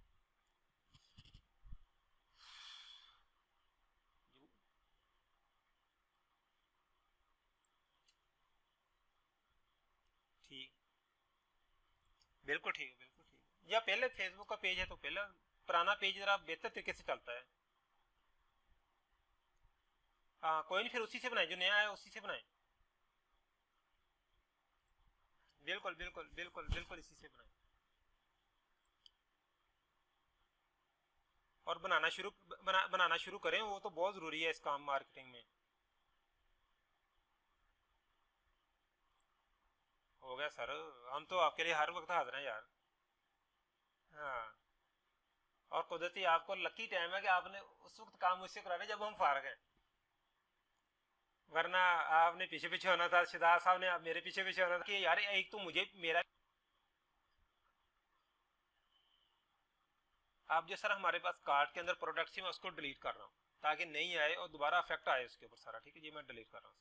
Speaker 1: ठीक, बिल्कुल ठीक है, बिल्कुल ठीक है। या पहले फेसबुक का पेज है तो पहले पुराना पेज जरा बेहतर तरीके से चलता है। हाँ कोई नहीं, फिर उसी से बनाए, जो नया है उसी से बनाए। बिल्कुल बिल्कुल बिल्कुल बिल्कुल, इसी से बनाए। और बनाना शुरू करें, वो तो बहुत ज़रूरी है इस काम मार्केटिंग में। हो गया सर, हम तो आपके लिए हर वक्त हाजिर हैं यार। हाँ, और कुदरती आपको लकी टाइम है कि आपने उस वक्त काम मुझसे कराने जब हम फारग हैं, वरना आपने पीछे पीछे होना था, शिदार साहब ने आप मेरे पीछे पीछे होना था कि यार एक तो मुझे मेरा। आप जो सर हमारे पास कार्ड के अंदर प्रोडक्ट्स हैं मैं उसको डिलीट कर रहा हूँ, ताकि नहीं आए और दोबारा अफेक्ट आए उसके ऊपर सारा। ठीक है, ये मैं डिलीट कर रहा हूँ।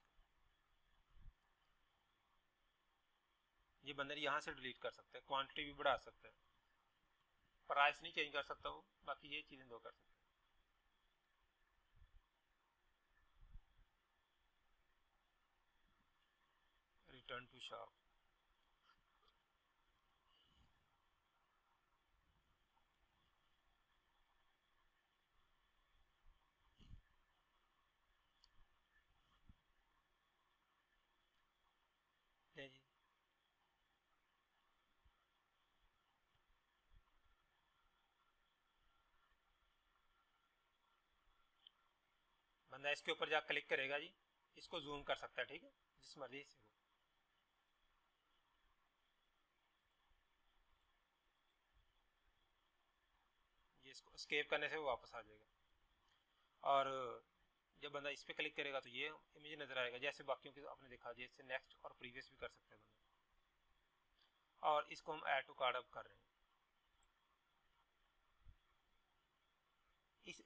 Speaker 1: ये बंदर यहाँ से डिलीट कर सकते हैं, क्वांटिटी भी बढ़ा सकते हैं, प्राइस नहीं चेंज कर सकता वो, बाकी ये चीज़ें दो कर सकते हैं। Return to shop. जी, बंदा इसके ऊपर जा क्लिक करेगा जी, इसको जूम कर सकता है, ठीक है, जिस मर्जी से हो। ये इसको स्केप करने से वो वापस आ जाएगा। और जब बंदा इस पर क्लिक करेगा तो ये इमेज नजर आएगा, जैसे बाकियों की आपने देखा, जैसे नेक्स्ट और प्रीवियस भी कर सकते हैं बंदा। और इसको हम ऐड टू कार्ड अब कर रहे हैं।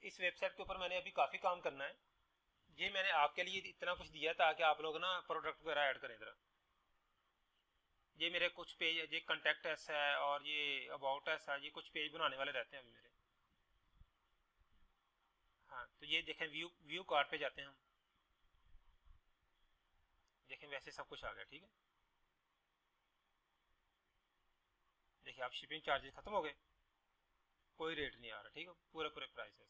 Speaker 1: इस वेबसाइट के ऊपर मैंने अभी काफ़ी काम करना है। ये मैंने आपके लिए इतना कुछ दिया ताकि आप लोग ना प्रोडक्ट वगैरह ऐड करें इधर। ये मेरे कुछ पेज, ये कंटेक्ट ऐसा है और ये अबाउट ऐसा है, ये कुछ पेज बनाने वाले रहते हैं अभी मेरे। हाँ तो ये देखें, व्यू व्यू कार्ड पे जाते हैं हम, देखें वैसे सब कुछ आ गया, ठीक है। देखिए आप, शिपिंग चार्जेस खत्म हो गए, कोई रेट नहीं आ रहा, ठीक है, पूरे पूरे प्राइस है।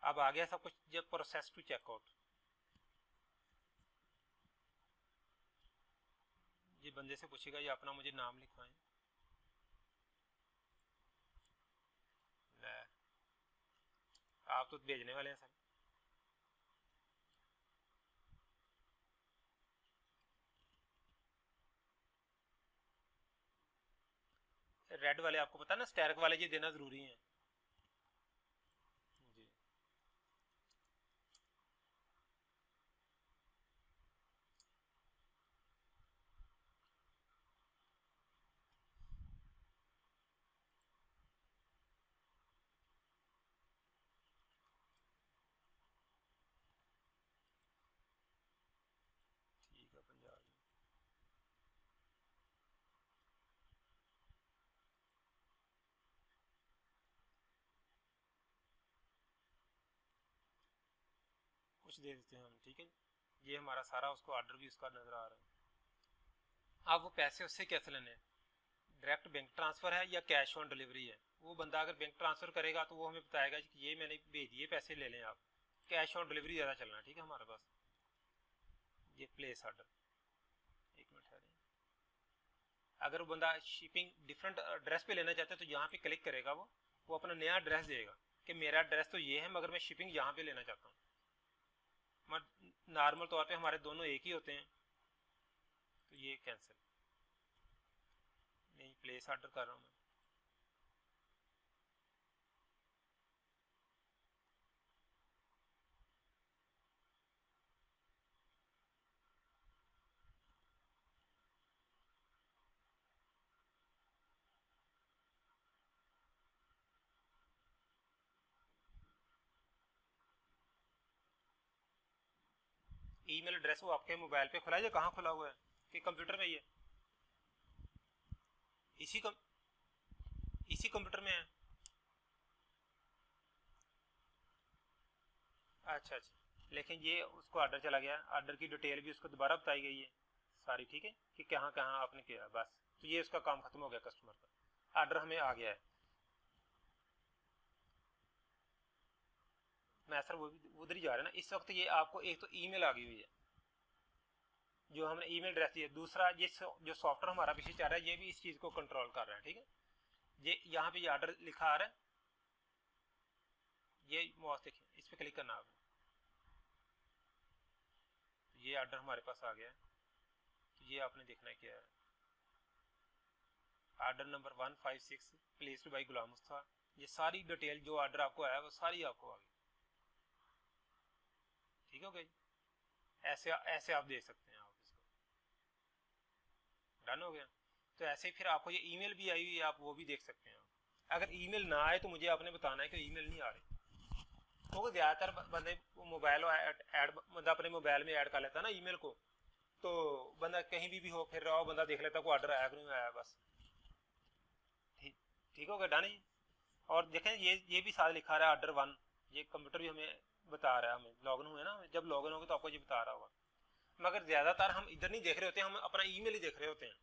Speaker 1: अब आ गया सब कुछ, जब प्रोसेस टू चेकआउट, ये बंदे से पूछेगा ये अपना मुझे नाम लिखवाएं। आप तो भेजने वाले हैं सर। रेड वाले आपको पता है ना, स्टैरक वाले ये देना जरूरी है जी। ठीक है, पंजाबी। कुछ दे देते हैं हम, ठीक है। ये हमारा सारा उसको ऑर्डर भी उसका नजर आ रहा है। अब वो पैसे उससे कैसे लेने हैं? डायरेक्ट बैंक ट्रांसफ़र है या कैश ऑन डिलीवरी है। वो बंदा अगर बैंक ट्रांसफ़र करेगा तो वो हमें बताएगा कि ये मैंने भेज दिए, पैसे ले लें आप। कैश ऑन डिलीवरी ज़्यादा चलना है, ठीक है हमारे पास। ये प्लेस ऑर्डर, एक मिनट है। अगर वो बंदा शिपिंग डिफरेंट एड्रेस पे लेना चाहता है तो यहाँ पे क्लिक करेगा, वो अपना नया एड्रेस देगा कि मेरा एड्रेस तो ये है मगर मैं शिपिंग यहाँ पे लेना चाहता हूँ। नॉर्मल तौर पे हमारे दोनों एक ही होते हैं, तो ये कैंसिल नहीं, प्लेस ऑर्डर कर रहा हूँ मैं। ईमेल एड्रेस वो आपके मोबाइल पे खुला है या कहाँ खुला हुआ है कि कंप्यूटर में ही है? इसी कंप्यूटर में है। अच्छा अच्छा, लेकिन ये उसको ऑर्डर चला गया, ऑर्डर की डिटेल भी उसको दोबारा बताई गई है सारी, ठीक है कि कहाँ कहाँ आपने किया, बस तो ये उसका काम खत्म हो गया, कस्टमर का ऑर्डर हमें आ गया है। मैं सर वो भी उधर ही जा रहा है ना इस वक्त। ये आपको एक तो ईमेल आ गई हुई है जो हमने ईमेल एड्रेस दिया, दूसरा ये जो सॉफ्टवेयर हमारा पीछे चल रहा है ये भी इस चीज़ को कंट्रोल कर रहा है, ठीक है। ये यहाँ पे ये ऑर्डर लिखा आ रहा है, ये माउस देखिए इस पर क्लिक करना आपने, तो ये ऑर्डर हमारे पास आ गया है। तो ये आपने देखना है क्या है, order number 156 placed by Ghulam Mustafa. ये सारी डिटेल जो ऑर्डर आपको आया वो सारी आपको आ गई, ठीक हो गई। ऐसे ऐसे आप देख सकते हैं, आप इसको डन हो गया। तो ऐसे ही फिर आपको ये ईमेल भी आई हुई है, आप वो भी देख सकते हैं। अगर ईमेल ना आए तो मुझे आपने बताना है कि ईमेल नहीं आ रही, क्योंकि ज़्यादातर बंदे मोबाइल ऐड बंदा अपने मोबाइल में ऐड कर लेता है ना ईमेल को, तो बंदा कहीं भी हो फिर रहा हो, बंदा देख लेता कोई ऑर्डर आया कि नहीं आया, बस ठीक ठीक हो गया, डन जी। और देखें ये भी साथ लिखा रहा है ऑर्डर 1, ये कंप्यूटर भी हमें बता रहा है, हमें लॉगिन हुए ना, जब लॉगिन होगा तो आपको ये बता रहा होगा। मगर ज़्यादातर हम इधर नहीं देख रहे होते, हम अपना ईमेल ही देख रहे होते हैं।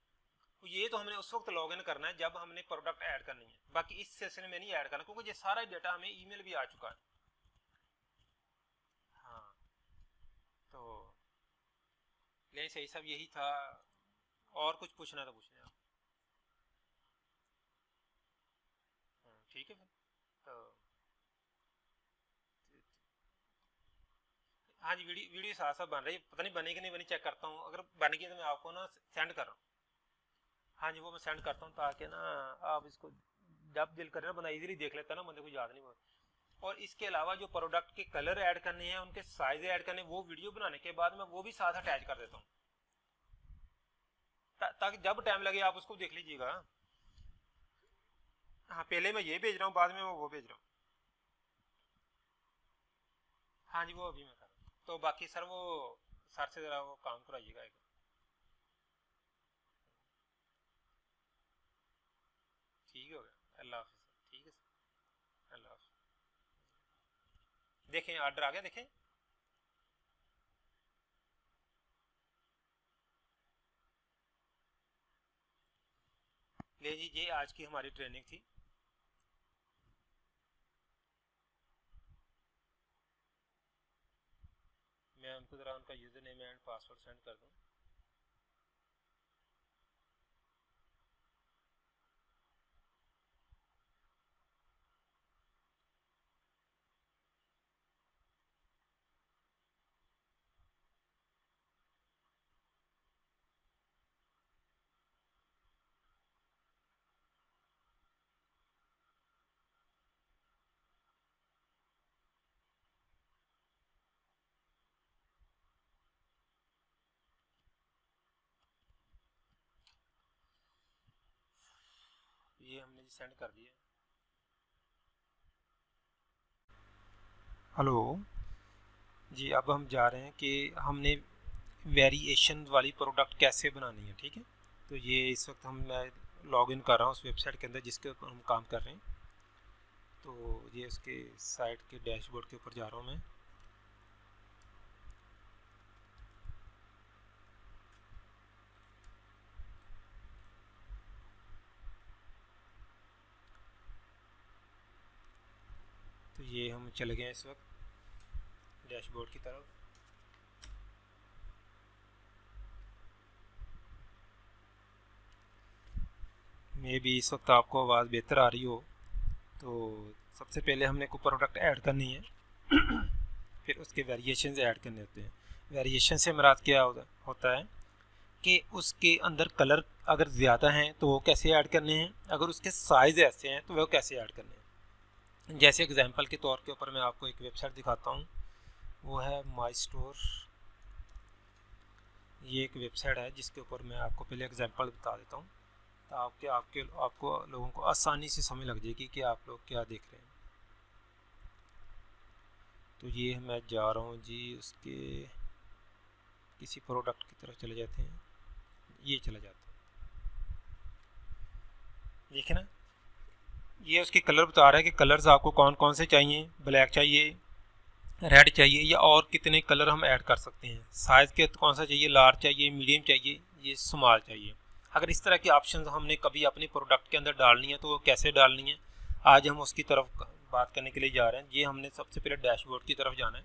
Speaker 1: तो ये तो हमने उस वक्त लॉगिन करना है जब हमने प्रोडक्ट ऐड करनी है, बाकी इस सेशन में नहीं ऐड करना क्योंकि ये सारा डेटा हमें ईमेल भी आ चुका है। हाँ, तो नहीं सही सब यही था, और कुछ पूछना तो पूछना आप। ठीक है फिर तो हाँ जी, वीडियो वीडियो साथ साथ बन रही है, पता नहीं बनी कि नहीं बनी, चेक करता हूँ, अगर बन गई तो मैं आपको ना सेंड कर रहा हूँ। हाँ जी, वो मैं सेंड करता हूँ ताकि ना आप इसको जब दिल करे ना बंदा इजीली देख लेता है ना, बंदे को याद नहीं होता। और इसके अलावा जो प्रोडक्ट के कलर ऐड करने हैं, उनके साइज ऐड करने, वो वीडियो बनाने के बाद मैं वो भी साथ अटैच कर देता हूँ ताकि जब टाइम लगे आप उसको देख लीजिएगा। हाँ, पहले मैं ये भेज रहा हूँ, बाद में मैं वो भेज रहा हूँ। हाँ जी, वो अभी मैं कर रहा हूँ, तो बाकी सर वो सर से ज़रा वो काम कराइएगा एक। ठीक हो गया, अल्लाह हाफिज़ सर, ठीक है सर, अल्लाह हाफिज़। देखें ऑर्डर आ गया, देखें। ले जी, ये आज की हमारी ट्रेनिंग थी। मैं उनको ज़रा उनका user name and password send कर दूँ। ये हमने जी सेंड कर दिया। हेलो जी, अब हम जा रहे हैं कि हमने वेरिएशन वाली प्रोडक्ट कैसे बनानी है, ठीक है। तो ये इस वक्त मैं लॉग इन कर रहा हूँ उस वेबसाइट के अंदर जिसके ऊपर हम काम कर रहे हैं। तो ये उसके साइट के डैशबोर्ड के ऊपर जा रहा हूँ मैं। ये हम चले गए इस वक्त डैशबोर्ड की तरफ। मे भी इस वक्त आपको आवाज़ बेहतर आ रही हो। तो सबसे पहले हमने कोई प्रोडक्ट ऐड करनी है, फिर उसके वेरिएशन ऐड करने होते हैं। वेरिएशन से मुराद क्या होता है कि उसके अंदर कलर अगर ज़्यादा हैं तो वो कैसे ऐड करने हैं, अगर उसके साइज़ ऐसे हैं तो वो कैसे ऐड करने हैं। जैसे एग्जांपल के तौर के ऊपर मैं आपको एक वेबसाइट दिखाता हूँ, वो है माई स्टोर। ये एक वेबसाइट है जिसके ऊपर मैं आपको पहले एग्जांपल बता देता हूँ, तो आपको लोगों को आसानी से समझ लग जाएगी कि आप लोग क्या देख रहे हैं। तो ये मैं जा रहा हूँ जी उसके किसी प्रोडक्ट की तरफ चले जाते हैं, ये चला जाता है, देखिए ना ये उसके कलर बता रहा है कि कलर्स आपको कौन कौन से चाहिए, ब्लैक चाहिए, रेड चाहिए, या और कितने कलर हम ऐड कर सकते हैं। साइज़ के कौन सा चाहिए, लार्ज चाहिए, मीडियम चाहिए, ये स्मॉल चाहिए। अगर इस तरह के ऑप्शन हमने कभी अपने प्रोडक्ट के अंदर डालनी है तो वो कैसे डालनी है, आज हम उसकी तरफ बात करने के लिए जा रहे हैं। ये हमने सबसे पहले डैशबोर्ड की तरफ जाना है,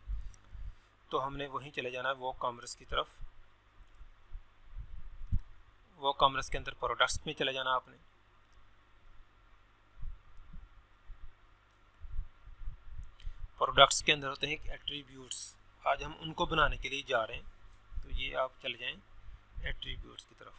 Speaker 1: तो हमने वहीं चले जाना है वो कॉमर्स की तरफ। वो कॉमर्स के अंदर प्रोडक्ट्स में चले जाना आपने। प्रोडक्ट्स के अंदर होते हैं एट्रीब्यूट्स, आज हम उनको बनाने के लिए जा रहे हैं। तो ये आप चले जाएं एट्रीब्यूट्स की तरफ।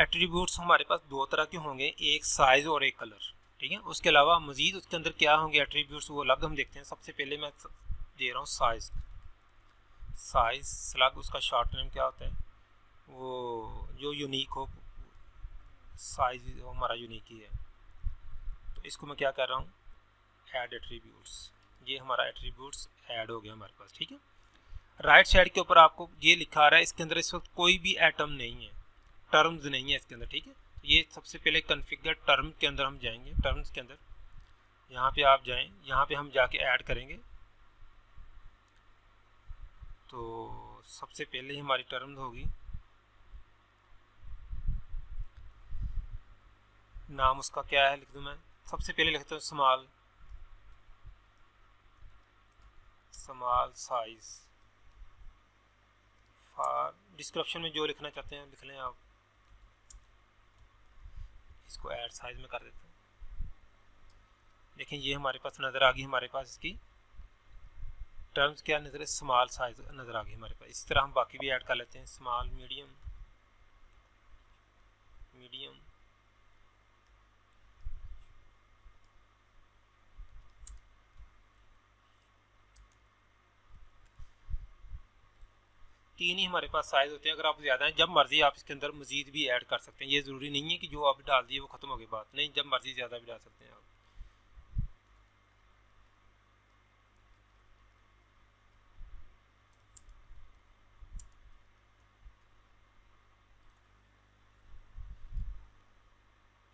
Speaker 1: एट्रीब्यूट्स हमारे पास दो तरह के होंगे, एक साइज और एक कलर, ठीक है। उसके अलावा मजीद उसके अंदर क्या होंगे एट्रीब्यूट्स, वो अलग हम देखते हैं। सबसे पहले मैं दे रहा हूँ साइज। साइज स्लग उसका शॉर्ट नेम क्या होता है, वो जो यूनिक हो, साइज हमारा यूनिक ही है। तो इसको मैं क्या कर रहा हूँ, ऐड एट्रीब्यूट्स। ये हमारा एट्रीब्यूट्स ऐड हो गया हमारे पास, ठीक है। राइट साइड के ऊपर आपको ये लिखा आ रहा है, इसके अंदर इस वक्त कोई भी एटम नहीं है, टर्म्स नहीं है इसके अंदर, ठीक है। ये सबसे पहले कॉन्फ़िगर टर्म के अंदर हम जाएंगे। टर्म्स के अंदर यहाँ पे आप जाएं, यहाँ पे हम जाके ऐड करेंगे। तो सबसे पहले ही हमारी टर्म होगी, नाम उसका क्या है लिख दूँ मैं। सबसे पहले लिखता हूँ स्मॉल साइज। फॉर डिस्क्रिप्शन में जो लिखना चाहते हैं लिख लें आप। इसको ऐड साइज में कर देते हैं। देखें ये हमारे पास नज़र आ गई, हमारे पास इसकी टर्म्स क्या नज़र है, स्मॉल साइज नज़र आ गई हमारे पास। इस तरह हम बाकी भी ऐड कर लेते हैं, स्मॉल, मीडियम, मीडियम, तीन ही हमारे पास साइज होते हैं। अगर आप ज़्यादा हैं, जब मर्जी आप इसके अंदर मजीद भी ऐड कर सकते हैं। ये ज़रूरी नहीं है कि जो आप डाल दिए वो ख़त्म हो गई बात, नहीं, जब मर्जी ज़्यादा भी डाल सकते हैं आप।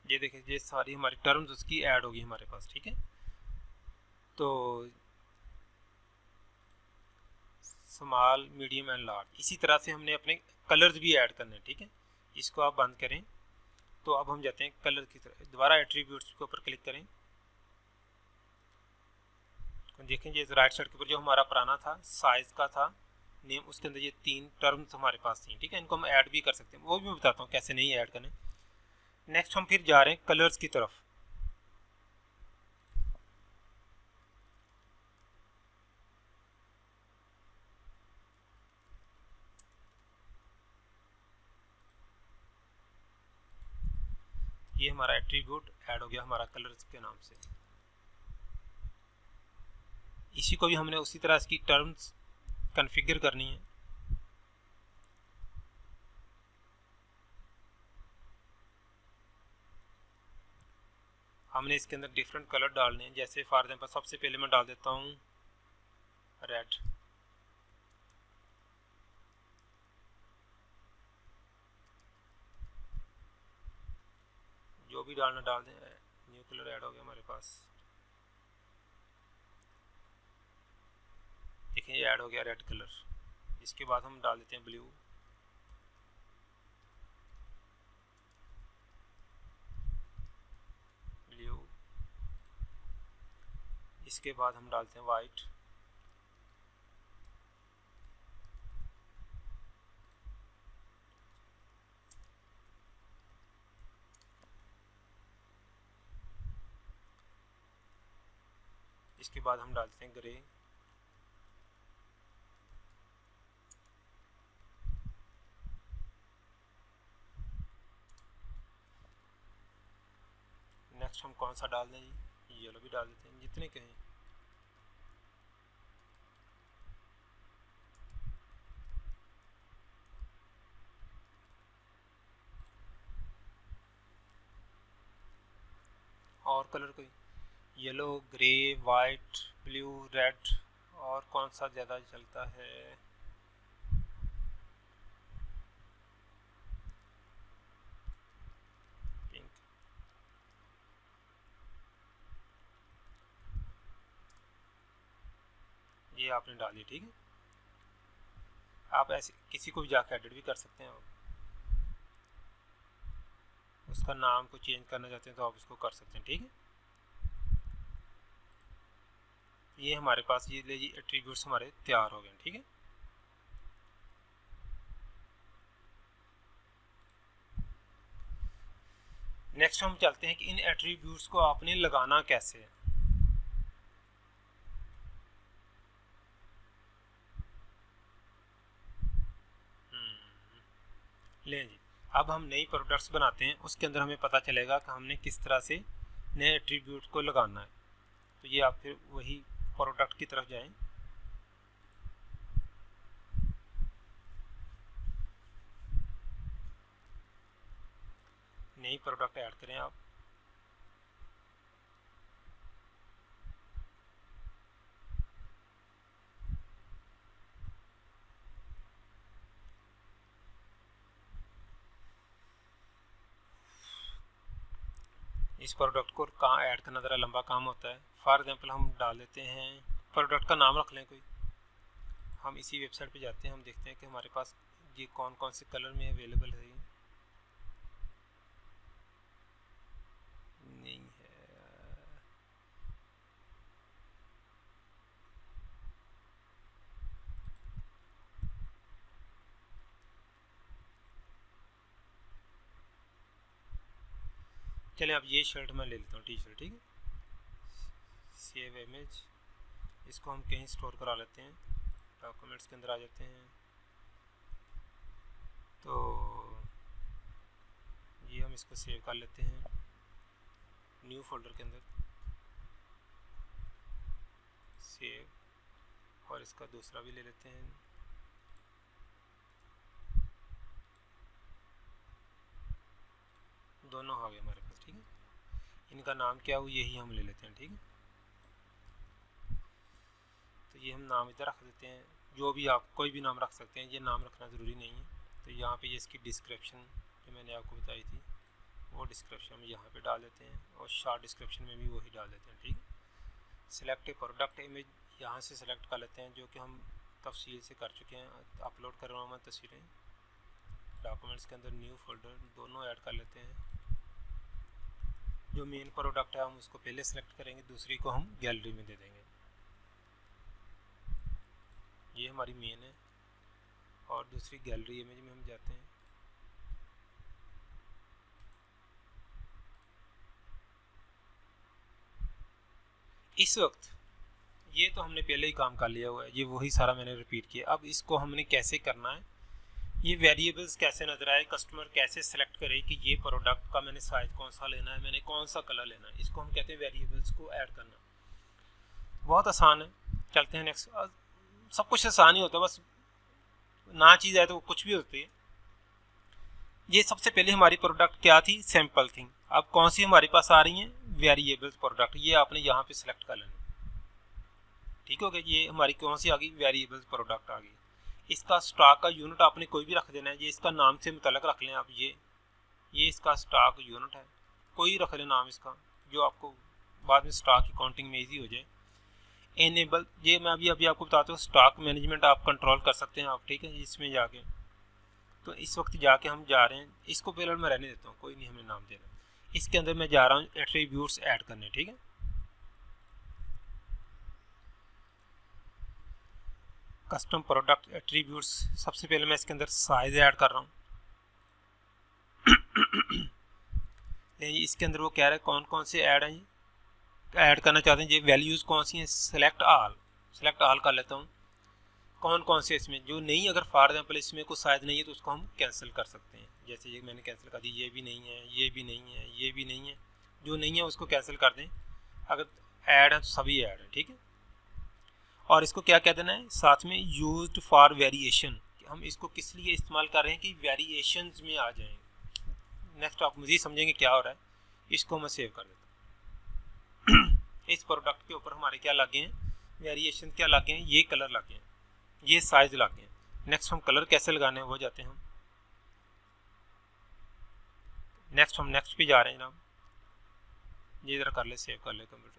Speaker 1: ये देखिए ये सारी हमारी टर्म्स उसकी ऐड होगी हमारे पास, ठीक है। तो स्मॉल, मीडियम एंड लार्ज, इसी तरह से हमने अपने कलर्स भी ऐड करने हैं, ठीक है। इसको आप बंद करें। तो अब हम जाते हैं कलर की तरफ, दोबारा एट्रीब्यूट्स के ऊपर क्लिक करें। देखें ये राइट साइड के ऊपर जो हमारा पुराना था साइज का था नेम, उसके अंदर ये तीन टर्म्स हमारे पास थी, ठीक है। इनको हम ऐड भी कर सकते हैं, वो भी मैं बताता हूँ कैसे नहीं ऐड करने। नेक्स्ट हम फिर जा रहे हैं कलर्स की तरफ। ये हमारा एट्रीब्यूट ऐड हो गया हमारा कलर्स के नाम से। इसी को भी हमने उसी तरह इसकी टर्म्स कॉन्फ़िगर करनी है। हमने इसके अंदर डिफरेंट कलर डालने हैं। जैसे फॉर एग्जांपल सबसे पहले मैं डाल देता हूँ रेड, जो भी डालना डाल दें। न्यू कलर ऐड हो गया हमारे पास, देखिए ये ऐड हो गया रेड कलर। इसके बाद हम डाल देते हैं ब्लू, ब्लू, इसके बाद हम डालते हैं वाइट, इसके बाद हम डालते हैं ग्रे, नेक्स्ट हम कौन सा डाल दें, येलो भी डाल देते हैं, जितने कहें। और कलर कोई, yellow, grey, white, blue, red, और कौन सा ज़्यादा चलता है, पिंक। ये आपने डाली, ठीक है। आप ऐसे किसी को भी जाकर एडिट भी कर सकते हैं, उसका नाम को चेंज करना चाहते हैं तो आप उसको कर सकते हैं, ठीक है। ये हमारे पास ये एट्रीब्यूट्स हमारे तैयार हो गए, ठीक है। नेक्स्ट हम चलते हैं कि इन एट्रीब्यूट्स को आपने लगाना कैसे है। लें जी, अब हम नई प्रोडक्ट्स बनाते हैं, उसके अंदर हमें पता चलेगा कि हमने किस तरह से नए एट्रीब्यूट को लगाना है। तो ये आप फिर वही प्रोडक्ट की तरफ जाएं, नई प्रोडक्ट ऐड करें आप। इस प्रोडक्ट को कहाँ ऐड करना ज़रा लंबा काम होता है। फॉर एग्जांपल हम डाल देते हैं, प्रोडक्ट का नाम रख लें कोई। हम इसी वेबसाइट पे जाते हैं, हम देखते हैं कि हमारे पास ये कौन कौन से कलर में अवेलेबल है। नहीं है, चलें अब ये शर्ट मैं ले लेता हूँ, टी शर्ट, ठीक है। सेव इमेज, इसको हम कहीं स्टोर करा लेते हैं, डॉक्यूमेंट्स के अंदर आ जाते हैं। तो ये हम इसको सेव कर लेते हैं न्यू फोल्डर के अंदर, सेव, और इसका दूसरा भी ले लेते हैं। दोनों आ गए हमारे पास, ठीक है। इनका नाम क्या हो यही हम ले लेते हैं, ठीक है। तो ये हम नाम इधर रख देते हैं, जो भी आप कोई भी नाम रख सकते हैं, ये नाम रखना ज़रूरी नहीं है। तो यहाँ पे ये इसकी डिस्क्रिप्शन जो मैंने आपको बताई थी वो डिस्क्रिप्शन हम यहाँ पे डाल देते हैं, और शॉर्ट डिस्क्रिप्शन में भी वही डाल देते हैं, ठीक है। सिलेक्ट ए प्रोडक्ट इमेज यहाँ से सिलेक्ट कर लेते हैं, जो कि हम तफसील से कर चुके हैं, अपलोड कर रहा हूँ मैं तस्वीरें। डॉक्यूमेंट्स के अंदर न्यू फोल्डर दोनों ऐड कर लेते हैं। जो मेन प्रोडक्ट है हम उसको पहले सेलेक्ट करेंगे, दूसरी को हम गैलरी में दे देंगे। ये हमारी मेन है, और दूसरी गैलरी इमेज में हम जाते हैं। इस वक्त ये तो हमने पहले ही काम कर लिया हुआ है, ये वही सारा मैंने रिपीट किया। अब इसको हमने कैसे करना है, ये वेरिएबल्स कैसे नजर आए, कस्टमर कैसे सेलेक्ट करे कि ये प्रोडक्ट का मैंने साइज कौन सा लेना है, मैंने कौन सा कलर लेना है, इसको हम कहते हैं वेरिएबल्स को ऐड करना। बहुत आसान है, चलते हैं नेक्स्ट। सब कुछ आसान ही होता है, बस ना चीज़ है तो कुछ भी होती है। ये सबसे पहले हमारी प्रोडक्ट क्या थी, सैम्पल थिंग। अब कौन सी हमारे पास आ रही हैं, वेरिएबल्स प्रोडक्ट, ये आपने यहाँ पे सिलेक्ट कर लेना, ठीक हो गया। ये हमारी कौन सी आ गई, वेरिएबल्स प्रोडक्ट आ गई। इसका स्टॉक का यूनिट आपने कोई भी रख देना है, ये इसका नाम से मुतल्लक रख लें आप। ये इसका स्टॉक यूनिट है, कोई रख लें नाम इसका, जो आपको बाद में स्टॉक की काउंटिंग में ईजी हो जाए। एनेबल, ये मैं अभी आपको बताता हूँ, स्टॉक मैनेजमेंट आप कंट्रोल कर सकते हैं आप, ठीक है, इसमें जाके। तो इस वक्त जाके हम जा रहे हैं, इसको पहले मैं रहने देता हूँ, कोई नहीं हमें नाम देना। इसके अंदर मैं जा रहा हूँ एट्रीब्यूट्स ऐड करने, ठीक है। कस्टम प्रोडक्ट एट्रीब्यूट्स, सबसे पहले मैं इसके अंदर साइज ऐड कर रहा हूँ। इसके अंदर वो कह रहा है कौन कौन से ऐड हैं, ऐड करना चाहते हैं। ये वैल्यूज़ कौन सी हैं, सेलेक्ट ऑल कर लेता हूँ। कौन कौन से इसमें जो नहीं, अगर फॉर एग्जाम्पल इसमें कोई शायद नहीं है तो उसको हम कैंसिल कर सकते हैं। जैसे ये मैंने कैंसिल कर दी, ये भी नहीं है, ये भी नहीं है, ये भी नहीं है, जो नहीं है उसको कैंसिल कर दें। अगर ऐड है तो सभी ऐड है, ठीक है। और इसको क्या कह देना है साथ में, यूज्ड फॉर वेरिएशन, हम इसको किस लिए इस्तेमाल कर रहे हैं कि वेरिएशंस में आ जाएंगे। नेक्स्ट आप मज़ीद समझेंगे क्या हो रहा है। इसको मैं सेव कर देता हूँ। इस प्रोडक्ट के ऊपर हमारे क्या लगे हैं, वेरिएशन क्या लगे हैं, ये कलर लगे हैं, ये साइज लगे हैं। नेक्स्ट हम कलर कैसे लगाने हैं वो जाते हैं हम। नेक्स्ट हम नेक्स्ट पे जा रहे हैं जनाब। ये ज़रा कर ले, सेव कर ले कंप्यूटर।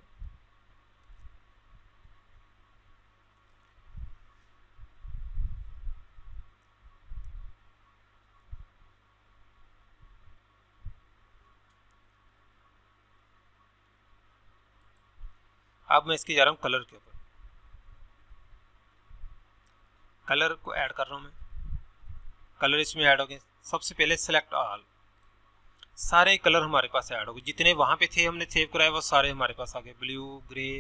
Speaker 1: अब मैं इसके जा रहा हूँ कलर के ऊपर, कलर को ऐड कर रहा हूँ मैं। कलर इसमें ऐड हो गए। सबसे पहले सेलेक्ट ऑल, सारे कलर हमारे पास ऐड हो गए, जितने वहाँ पे थे हमने सेव कराए वो सारे हमारे पास आ गए, blue, grey,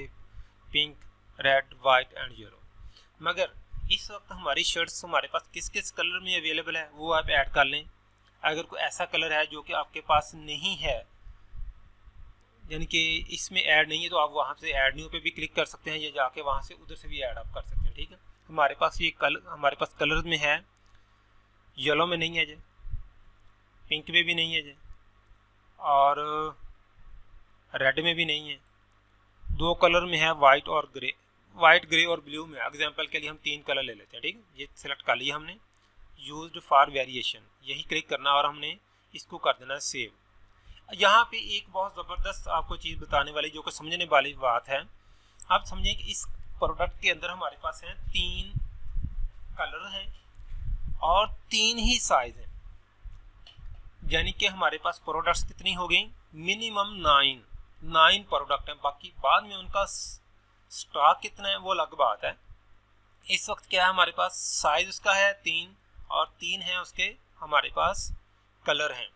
Speaker 1: pink, red, white and yellow. मगर इस वक्त हमारी शर्ट्स हमारे पास किस किस कलर में अवेलेबल है वो आप ऐड कर लें। अगर कोई ऐसा कलर है जो कि आपके पास नहीं है, यानी कि इसमें ऐड नहीं है, तो आप वहाँ से ऐड न्यू पे भी क्लिक कर सकते हैं, या जाके वहाँ से उधर से भी ऐड आप कर सकते हैं, ठीक है। हमारे पास ये हमारे पास कलर में है, येलो में नहीं है जी, पिंक में भी नहीं है जी, और रेड में भी नहीं है। दो कलर में है, वाइट और ग्रे, वाइट, ग्रे और ब्लू में। एग्जांपल के लिए हम 3 कलर ले लेते हैं, ठीक है। ये सिलेक्ट कर लिया हमने, यूज्ड फॉर वेरिएशन, यही क्लिक करना और हमने इसको कर देना सेव। यहाँ पे एक बहुत ज़बरदस्त आपको चीज़ बताने वाली, जो कि समझने वाली बात है। आप समझें कि इस प्रोडक्ट के अंदर हमारे पास हैं 3 कलर हैं और 3 ही साइज हैं, यानी कि हमारे पास प्रोडक्ट्स कितनी हो गई, मिनिमम 9 प्रोडक्ट हैं। बाकी बाद में उनका स्टॉक कितना है वो अलग बात है। इस वक्त क्या है हमारे पास, साइज उसका है 3 और 3 है उसके हमारे पास कलर हैं,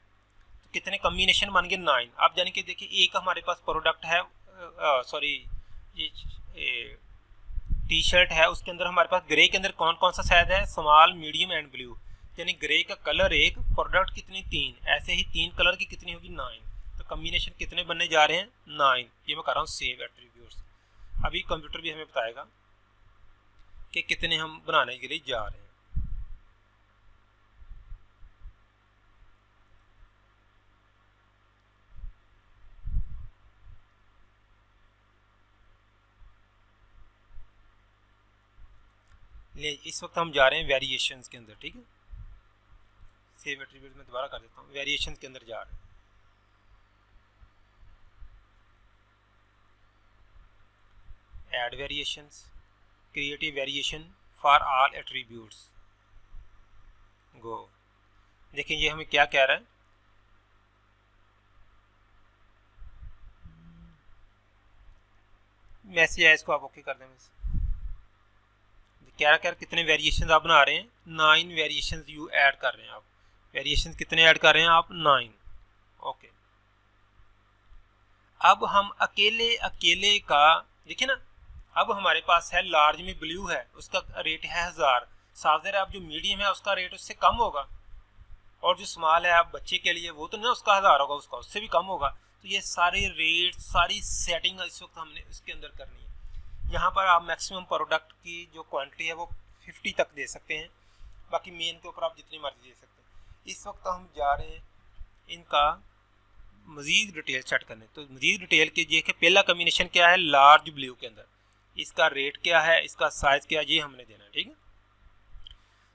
Speaker 1: तो कितने कम्बिनेशन बन गए 9। अब यानी कि देखिए एक हमारे पास प्रोडक्ट है, सॉरी ये टी शर्ट है, उसके अंदर हमारे पास ग्रे के अंदर कौन कौन सा साइज है, स्मॉल, मीडियम एंड ब्लू, यानी ग्रे का कलर एक, प्रोडक्ट कितनी 3, ऐसे ही 3 कलर की कितनी होगी 9। तो कम्बिनेशन कितने बनने जा रहे हैं 9। ये मैं कर रहा हूँ सेव एट्रीब्यूट्स। अभी कंप्यूटर भी हमें बताएगा कि कितने हम बनाने के लिए जा रहे हैं। इस वक्त हम जा रहे हैं वेरिएशंस के अंदर, ठीक है। सेव एट्रीब्यूट में दोबारा कर देता हूँ, वेरिएशंस के अंदर जा रहे हैं। Add variations, creative variation for all attributes, go. देखिए ये हमें क्या कह रहा है, मैसेज है, इसको आप ओके कर दें। क्या क्या कितने वेरिएशंस आप बना रहे हैं, 9 वेरिएशंस यू ऐड कर रहे हैं आप। वेरिएशंस कितने ऐड कर रहे हैं आप, 9, ओके। अब हम अकेले का देखिए ना, अब हमारे पास है लार्ज में ब्लू है, उसका रेट है 1000। सावधान, आप जो मीडियम है उसका रेट उससे कम होगा, और जो स्मॉल है आप बच्चे के लिए वो तो ना उसका 1000 होगा, उसका उससे भी कम होगा। तो ये सारे रेट, सारी सेटिंग इस वक्त हमने इसके अंदर करनी है। यहाँ पर आप मैक्सिमम प्रोडक्ट की जो क्वांटिटी है वो 50 तक दे सकते हैं, बाकी मेन के ऊपर आप जितनी मर्जी दे सकते हैं। इस वक्त हम जा रहे हैं इनका मज़ीद डिटेल सेट करने। तो मज़ीद डिटेल के ये कि पहला कम्बिनेशन क्या है, लार्ज ब्लू के अंदर, इसका रेट क्या है, इसका साइज़ क्या है, ये हमने देना है, ठीक है।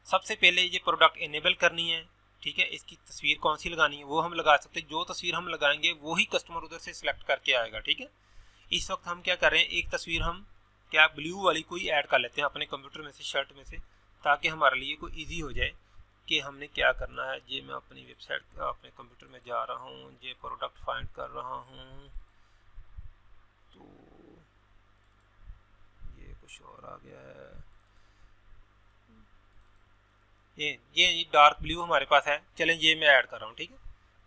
Speaker 1: सबसे पहले ये प्रोडक्ट इनेबल करनी है, ठीक है। इसकी तस्वीर कौन सी लगानी है वो हम लगा सकते हैं, जो तस्वीर हम लगाएंगे वही कस्टमर उधर से सिलेक्ट करके आएगा, ठीक है। इस वक्त हम क्या कर रहे हैं, एक तस्वीर हम क्या ब्लू वाली कोई ऐड कर लेते हैं अपने कंप्यूटर में से, शर्ट में से, ताकि हमारे लिए कोई इजी हो जाए कि हमने क्या करना है। ये मैं अपनी वेबसाइट अपने कंप्यूटर में जा रहा हूँ, ये प्रोडक्ट फाइंड कर रहा हूँ, तो ये कुछ और आ गया है। ये डार्क ब्लू हमारे पास है, चलें ये मैं ऐड कर रहा हूँ, ठीक है।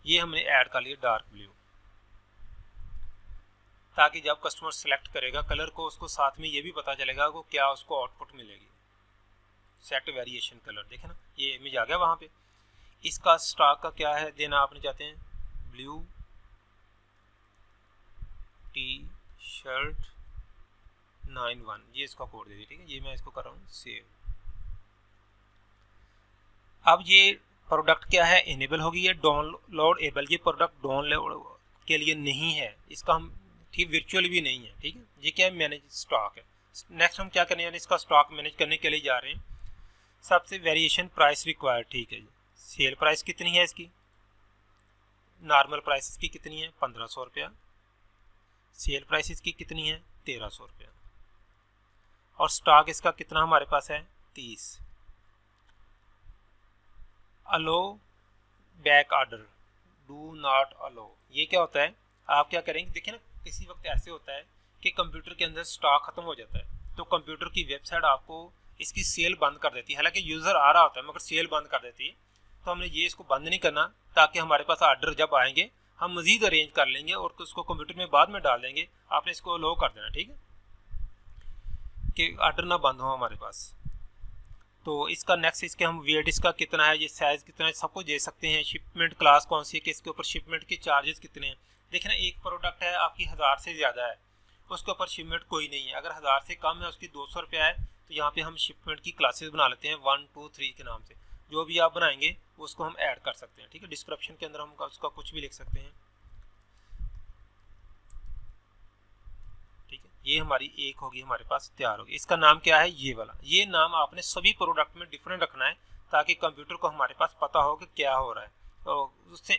Speaker 1: ये हमने ऐड कर लिया डार्क ब्लू, ताकि जब कस्टमर सेलेक्ट करेगा कलर को, उसको साथ में ये भी पता चलेगा वो क्या उसको आउटपुट मिलेगी। सेट वेरिएशन कलर, देखे ना ये इमेज आ गया वहाँ पे। इसका स्टॉक का क्या है देना आपने चाहते हैं, ब्लू टी शर्ट 91, ये इसका कोड दे दिए, ठीक है। ये मैं इसको कर रहा हूँ सेव। अब ये प्रोडक्ट क्या है, इनेबल हो गई है, डाउनलोड एबल। ये प्रोडक्ट डाउनलोड के लिए नहीं है, इसका हम ठीक वर्चुअल भी नहीं है, ठीक है। ये क्या है, मैनेज स्टॉक है। नेक्स्ट हम क्या करने वाले, इसका स्टॉक मैनेज करने के लिए जा रहे हैं। सबसे वेरिएशन प्राइस रिक्वायर्ड, ठीक है जी। सेल प्राइस कितनी है इसकी, नॉर्मल प्राइस इसकी कितनी है 1500 रुपया, सेल प्राइस इसकी कितनी है 1300 रुपया, और स्टॉक इसका कितना हमारे पास है 30। अलो बैक ऑर्डर, डू नॉट अलो, ये क्या होता है, आप क्या करेंगे, देखिए ना किसी वक्त ऐसे होता है कि कंप्यूटर के अंदर स्टॉक खत्म हो जाता है, तो कंप्यूटर की वेबसाइट आपको इसकी सेल बंद कर देती है। हालांकि यूज़र आ रहा होता है मगर सेल बंद कर देती है। तो हमने ये इसको बंद नहीं करना, ताकि हमारे पास ऑर्डर जब आएंगे हम मज़ीद अरेंज कर लेंगे और उसको कंप्यूटर में बाद में डाल देंगे। आपने इसको लो कर देना, ठीक है, कि ऑर्डर ना बंद हो हमारे पास। तो इसका नेक्स्ट, इसके हम वेट इसका कितना है, ये साइज़ कितना है, सब कुछ दे सकते हैं। शिपमेंट क्लास कौन सी है, कि इसके ऊपर शिपमेंट के चार्जेस कितने हैं। देखिए ना एक प्रोडक्ट है आपकी 1000 से ज़्यादा है, उसके ऊपर शिपमेंट कोई नहीं है। अगर 1000 से कम है, उसकी 200 रुपया है, तो यहाँ पे हम शिपमेंट की क्लासेस बना लेते हैं 1 2 3 के नाम से। जो भी आप बनाएंगे उसको हम ऐड कर सकते हैं, ठीक है। डिस्क्रिप्शन के अंदर हम उसका कुछ भी लिख सकते हैं, ठीक है। ये हमारी एक होगी, हमारे पास तैयार होगी। इसका नाम क्या है, ये वाला, ये नाम आपने सभी प्रोडक्ट में डिफरेंट रखना है, ताकि कंप्यूटर को हमारे पास पता हो कि क्या हो रहा है। तो उससे